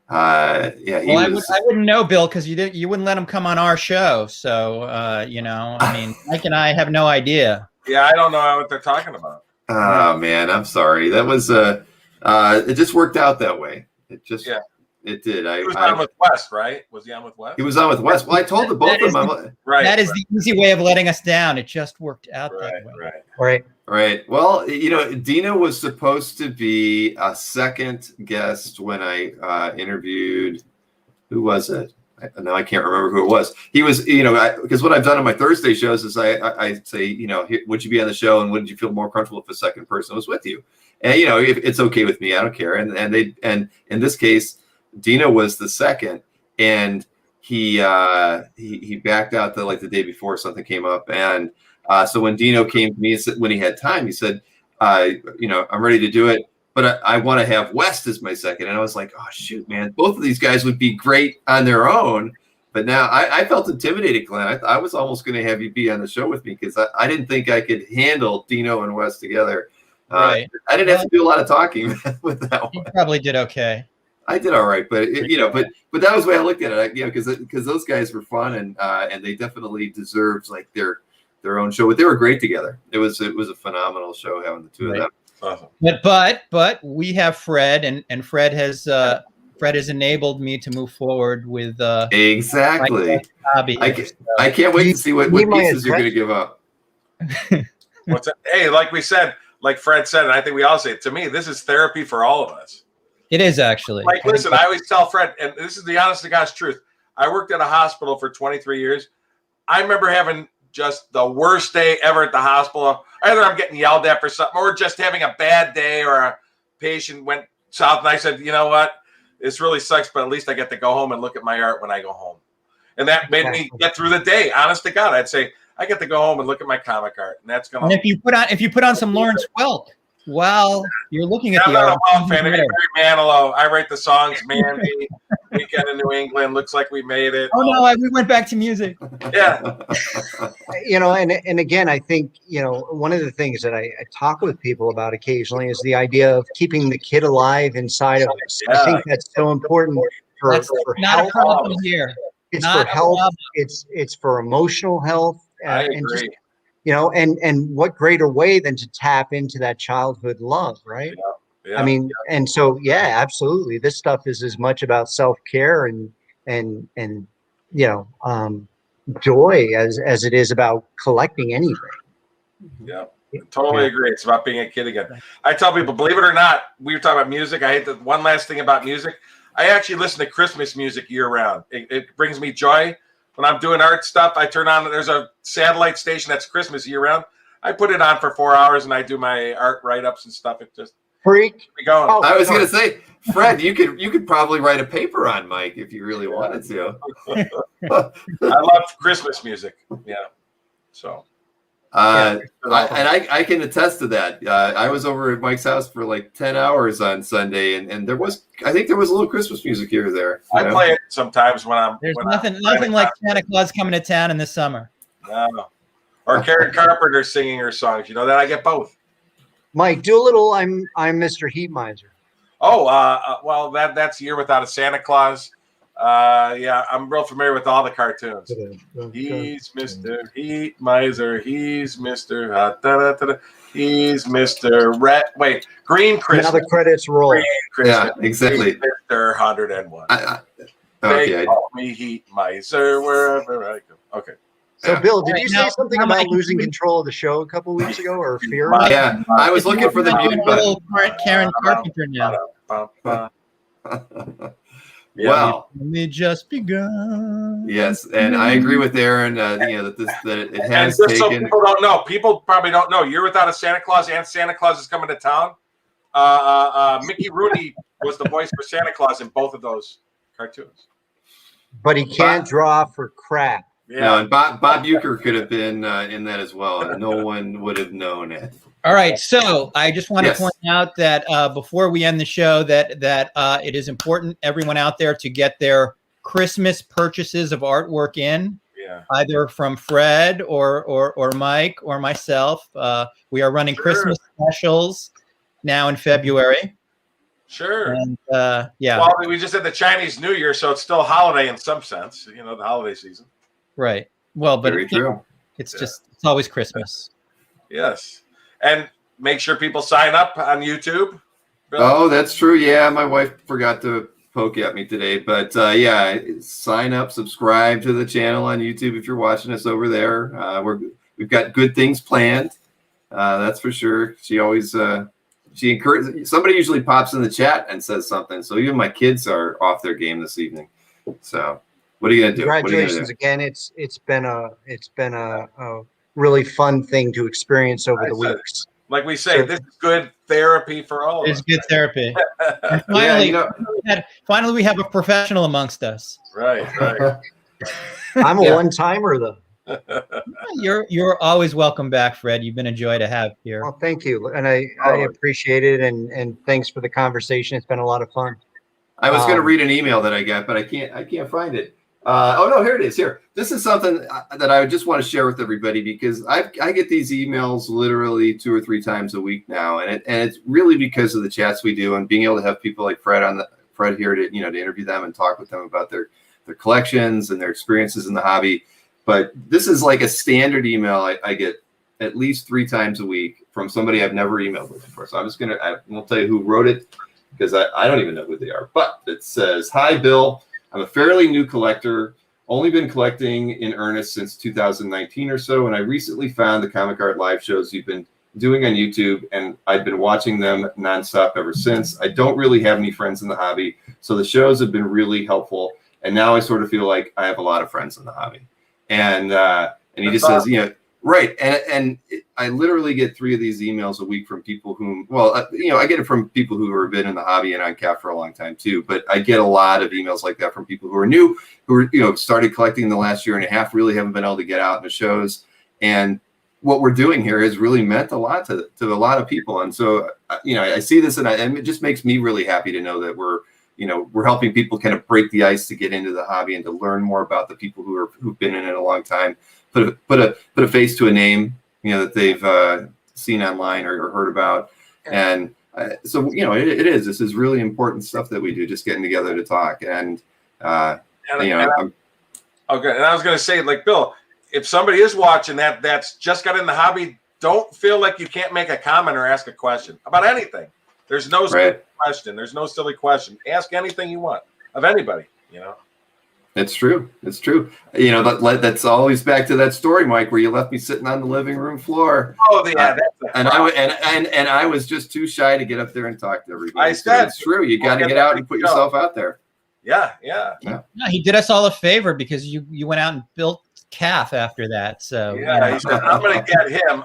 I wouldn't know, Bill, because you wouldn't let him come on our show. So you know, I mean, Mike and I have no idea. Yeah, I don't know what they're talking about. Oh man, I'm sorry. That was it just worked out that way. It just It did. He was on with West, right? Was he on with West? He was on with West. Well, I told the both of them. Right. That is the easy way of letting us down. It just worked out that way. Right. Well, you know, Dino was supposed to be a second guest when I interviewed. Who was it? now I can't remember who it was. He was, because what I've done on my Thursday shows is I say, would you be on the show, and wouldn't you feel more comfortable if a second person was with you? And if it's okay with me, I don't care. And in this case, Dino was the second, and he backed out the day before something came up, and so when Dino came to me and said, when he had time, he said, I'm ready to do it, but I want to have West as my second. And I was like, oh shoot, man, both of these guys would be great on their own. But now I felt intimidated, Glenn. I was almost going to have you be on the show with me, because I didn't think I could handle Dino and West together. Right. I didn't have to do a lot of talking with that one. You probably did okay. I did all right, but but that was the way I looked at it. Because those guys were fun, and they definitely deserved their own show. But they were great together. It was a phenomenal show having the two of them. Awesome. But we have Fred, and Fred has enabled me to move forward with exactly. my hobby. I can't wait to see what pieces you're going to give up. What's that? Hey, like we said, like Fred said, and I think we all say it, to me, this is therapy for all of us. It is actually. Like, listen, I always tell Fred, and this is the honest to God's truth. I worked at a hospital for 23 years. I remember having just the worst day ever at the hospital. Either I'm getting yelled at for something, or just having a bad day, or a patient went south, and I said, you know what? This really sucks, but at least I get to go home and look at my art when I go home. And that made me get through the day. Honest to God, I'd say, I get to go home and look at my comic art, and that's gonna. And if you put on some Lawrence Welk while you're looking at I'm the not art, a Welk fan. Barry Manilow. I write the songs. Mandy, Weekend in New England. Looks like we made it. Oh no, we went back to music. Yeah. And again, I think one of the things that I talk with people about occasionally is the idea of keeping the kid alive inside of us. Yeah. I think that's so important for Not health. a problem here. It's Not for a health. problem. It's for emotional health. I And agree. just, and what greater way than to tap into that childhood love, right? Yeah. I mean, and so, yeah, absolutely. This stuff is as much about self-care and joy as it is about collecting anything. Yeah, totally agree. It's about being a kid again. I tell people, believe it or not, we were talking about music. I hate that. One last thing about music. I actually listen to Christmas music year round. It brings me joy. When I'm doing art stuff, I turn on, there's a satellite station that's Christmas year round. I put it on for 4 hours and I do my art write-ups and stuff. It just Freak. keeps me going. I was going to say, Fred, you could probably write a paper on Mike if you really wanted to. I love Christmas music. Yeah. So. I can attest to that. I was over at Mike's house for like 10 hours on Sunday, and I think there was a little Christmas music here or there. I play it sometimes when I'm. There's nothing like Santa Claus coming to town in the summer. No. Or Karen Carpenter singing her songs. That I get both. Mike, do a little I'm Mr. Heat Miser. Oh, well, that's Year Without a Santa Claus. Yeah, I'm real familiar with all the cartoons. He's Mr. Heat Miser. He's Mr. He's Mr. Red. Wait, Green Christmas. Now the credits roll. Green Christmas. Yeah, exactly. He's Mr. 101. Okay. They call me Heat Miser wherever I go. Okay. So, Bill, did you Now- say something now, about Mike, losing control of the show a couple weeks ago, or fear? Yeah, I was looking for the Doing mute a button. little Karen Carpenter now. Wow. Only just begun. Yes, and I agree with Aaron. That it And has just so taken. people don't know, people probably don't know, Year Without a Santa Claus and Santa Claus is Coming to Town. Mickey Rooney was the voice for Santa Claus in both of those cartoons. But he can't draw for crap. No, Yeah. and Bob Euchre could have been in that as well, and no one would have known it. All right, so I just want to Yes. point out that before we end the show, that it is important, everyone out there, to get their Christmas purchases of artwork in, Yeah. either from Fred or Mike or myself. We are running Sure. Christmas specials now in February, Sure. and yeah, Well, we just had the Chinese New Year, so it's still holiday in some sense, the holiday season. right. Well, but Very true. it's just it's always Christmas. Yes. And make sure people sign up on YouTube. Oh, that's true. Yeah, my wife forgot to poke at me today, but yeah, sign up, subscribe to the channel on YouTube if you're watching us over there. We've got good things planned. That's for sure. She always she encourages. Somebody usually pops in the chat and says something. So even my kids are off their game this evening. So What are you gonna do? Congratulations again. It's been a really fun thing to experience over the weeks. Like we say, this is good therapy for all of us. It's good therapy. And finally, we have a professional amongst us. Right. I'm a one-timer, though. You're always welcome back, Fred. You've been a joy to have here. Well, thank you, and I appreciate it, and thanks for the conversation. It's been a lot of fun. I was going to read an email that I got, but I can't find it. Oh no, here it is. Here, this is something that I just want to share with everybody because I get these emails literally 2 or 3 times a week now, and it's really because of the chats we do and being able to have people like Fred here to to interview them and talk with them about their collections and their experiences in the hobby. But this is like a standard email I get at least 3 times a week from somebody I've never emailed with before. So I won't tell you who wrote it because I don't even know who they are. But it says, "Hi, Bill. I'm a fairly new collector, only been collecting in earnest since 2019 or so, and I recently found the Comic Art live shows you've been doing on YouTube, and I've been watching them nonstop ever since. I don't really have any friends in the hobby, so the shows have been really helpful, and now I sort of feel like I have a lot of friends in the hobby." And he just says, right. And I literally get 3 of these emails a week from people whom, I get it from people who have been in the hobby and on CAF for a long time too. But I get a lot of emails like that from people who are new, who are, started collecting in the last year and a half, really haven't been able to get out in the shows. And what we're doing here has really meant a lot to a lot of people. And so, I see this and it just makes me really happy to know that we're helping people kind of break the ice to get into the hobby and to learn more about the people who've been in it a long time. Put a face to a name, that they've seen online or heard about, and so this is really important stuff that we do, just getting together to talk. And okay. And I was going to say, like, Bill, if somebody is watching that's just got in the hobby, don't feel like you can't make a comment or ask a question about anything. There's no silly question. There's no silly question. Ask anything you want of anybody. It's true. It's true. That's always back to that story, Mike, where you left me sitting on the living room floor. Oh, yeah. And I was just too shy to get up there and talk to everybody. I said, it's true. You got to get out and put yourself out there. Yeah. No, he did us all a favor because you went out and built CAF after that. So he said, "I'm going to get him."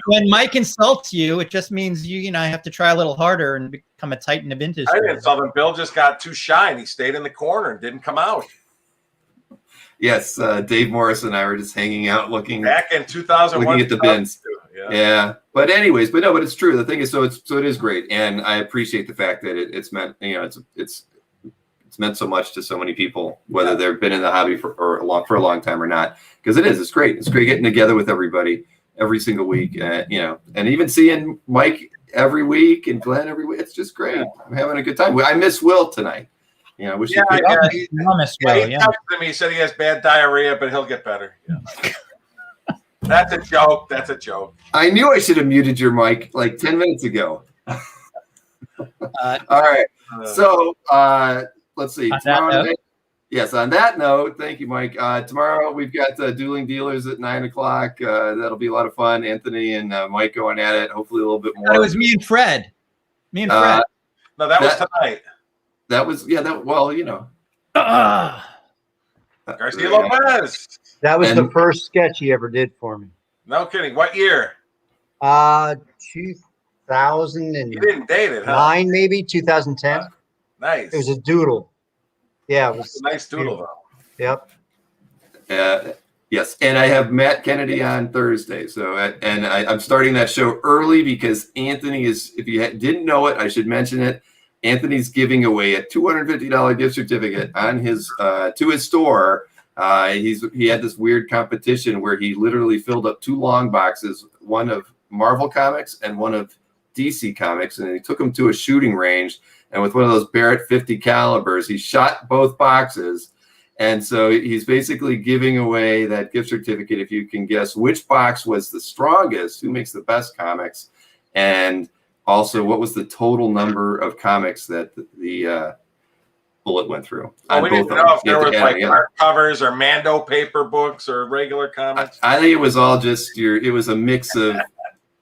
When Mike insults you, it just means you have to try a little harder and become a titan of industry. I didn't insult him. Bill just got too shy and he stayed in the corner and didn't come out. Yes, Dave Morris and I were just hanging out looking back in 2001, looking at the bins. Yeah. But it's true. The thing is, so it is great, and I appreciate the fact that it's meant it's meant so much to so many people, whether they've been in the hobby for a long time or not. Because it's great. It's great getting together with everybody every single week, and even seeing Mike every week and Glenn every week. It's just great. I'm having a good time. I miss Will tonight. I wish he texted him. He said he has bad diarrhea, but he'll get better. Yeah. That's a joke. That's a joke. I knew I should have muted your mic like 10 minutes ago. All right. So let's see. Tomorrow night, on that note, thank you, Mike. Tomorrow we've got Dueling Dealers at 9:00. That'll be a lot of fun. Anthony and Mike going at it. Hopefully a little bit more. It was me and Fred. No, that was tonight. That was Garcia-Lopez. That was the first sketch he ever did for me. No kidding. What year? 2009, you didn't date it, huh? Maybe 2010. Nice. It was a doodle. Yeah, it was a nice doodle though. Yep. Yes, and I have Matt Kennedy on Thursday. So, and I'm starting that show early because Anthony is. If you didn't know it, I should mention it. Anthony's giving away a $250 gift certificate on his to his store. He had this weird competition where he literally filled up 2 long boxes, one of Marvel comics and one of DC comics, and he took them to a shooting range. And with one of those Barrett 50 calibers, he shot both boxes. And so he's basically giving away that gift certificate if you can guess which box was the strongest, who makes the best comics, and also what was the total number of comics that the bullet went through. We didn't know if there was like art covers or Mando paper books or regular comics. I think it was all just it was a mix of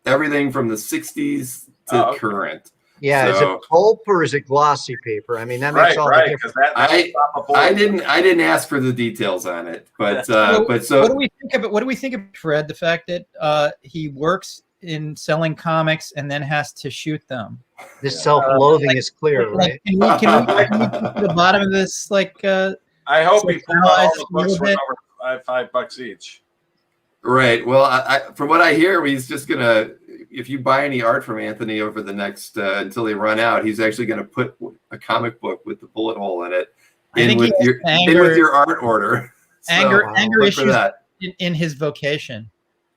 everything from the 60s to current. Yeah, is So- it pulp or is it glossy paper? I mean, that makes Right, all right. the Because difference. I didn't ask for the details on it, but what do we think of it? What do we think of Fred? The fact that he works in selling comics and then has to shoot them. This self-loathing is clear, right? Can we get to the bottom of this? I hope he pulled out all the a books little for bit. over $5 each. Right. Well, from what I hear, he's just gonna. If you buy any art from Anthony over the next until they run out, he's actually going to put a comic book with the bullet hole in it in with your art order. Anger look issues for that. in his vocation.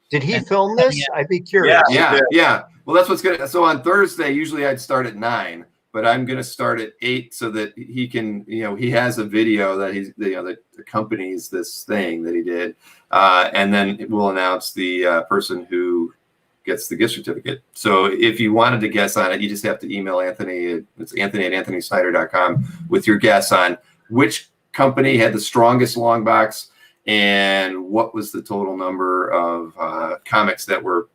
Did he film this? I'd be curious. Yeah. Well, that's what's gonna. So on Thursday, usually I'd start at 9, but I'm gonna start at 8 so that he can. He has a video that that accompanies this thing that he did, and then we'll announce the person who gets the gift certificate. So if you wanted to guess on it, you just have to email Anthony. It's Anthony@AnthonySnyder.com with your guess on which company had the strongest long box and what was the total number of comics that were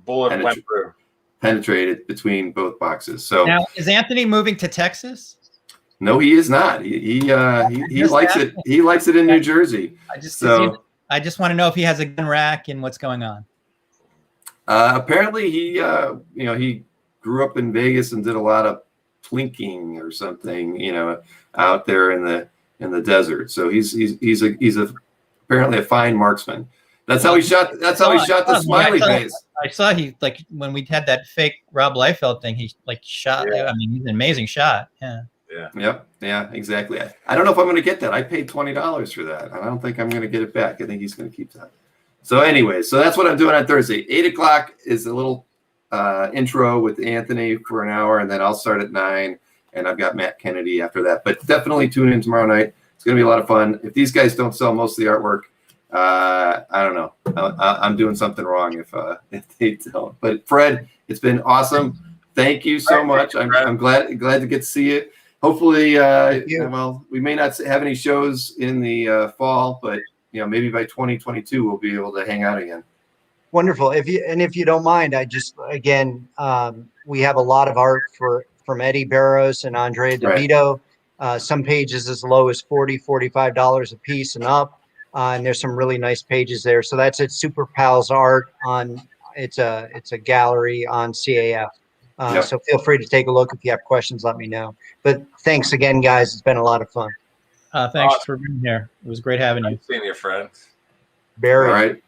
bullet went through. Penetrated between both boxes. So now, is Anthony moving to Texas? No, he is not. He likes it. He likes it in New Jersey. I just want to know if he has a gun rack and what's going on. Apparently he grew up in Vegas and did a lot of plinking or something, out there in the desert. So he's apparently a fine marksman. That's how he shot the smiley face. I saw he when we had that fake Rob Liefeld thing, he shot. Yeah. I mean, he's an amazing shot. Yeah. Yeah. Yep. Yeah, exactly. I don't know if I'm going to get that. I paid $20 for that. I don't think I'm going to get it back. I think he's going to keep that. So anyway, so that's what I'm doing on Thursday. 8 o'clock is a little intro with Anthony for an hour, and then I'll start at 9, and I've got Matt Kennedy after that. But definitely tune in tomorrow night. It's going to be a lot of fun. If these guys don't sell most of the artwork, I don't know. I'm doing something wrong if they don't. But Fred, it's been awesome. Thank you so much. I'm glad to get to see it. Hopefully, well, we may not have any shows in the fall, but maybe by 2022 we'll be able to hang out again. Wonderful. If you don't mind, I just we have a lot of art from Eddie Barros and Andrea Devito. Right. Some pages as low as $45 a piece and up, and there's some really nice pages there. So that's at Super Pals Art on. It's a gallery on CAF. So feel free to take a look. If you have questions, let me know. But thanks again, guys. It's been a lot of fun. Thanks for being here. It was great having you. Nice seeing you, Fred. Barry. All right.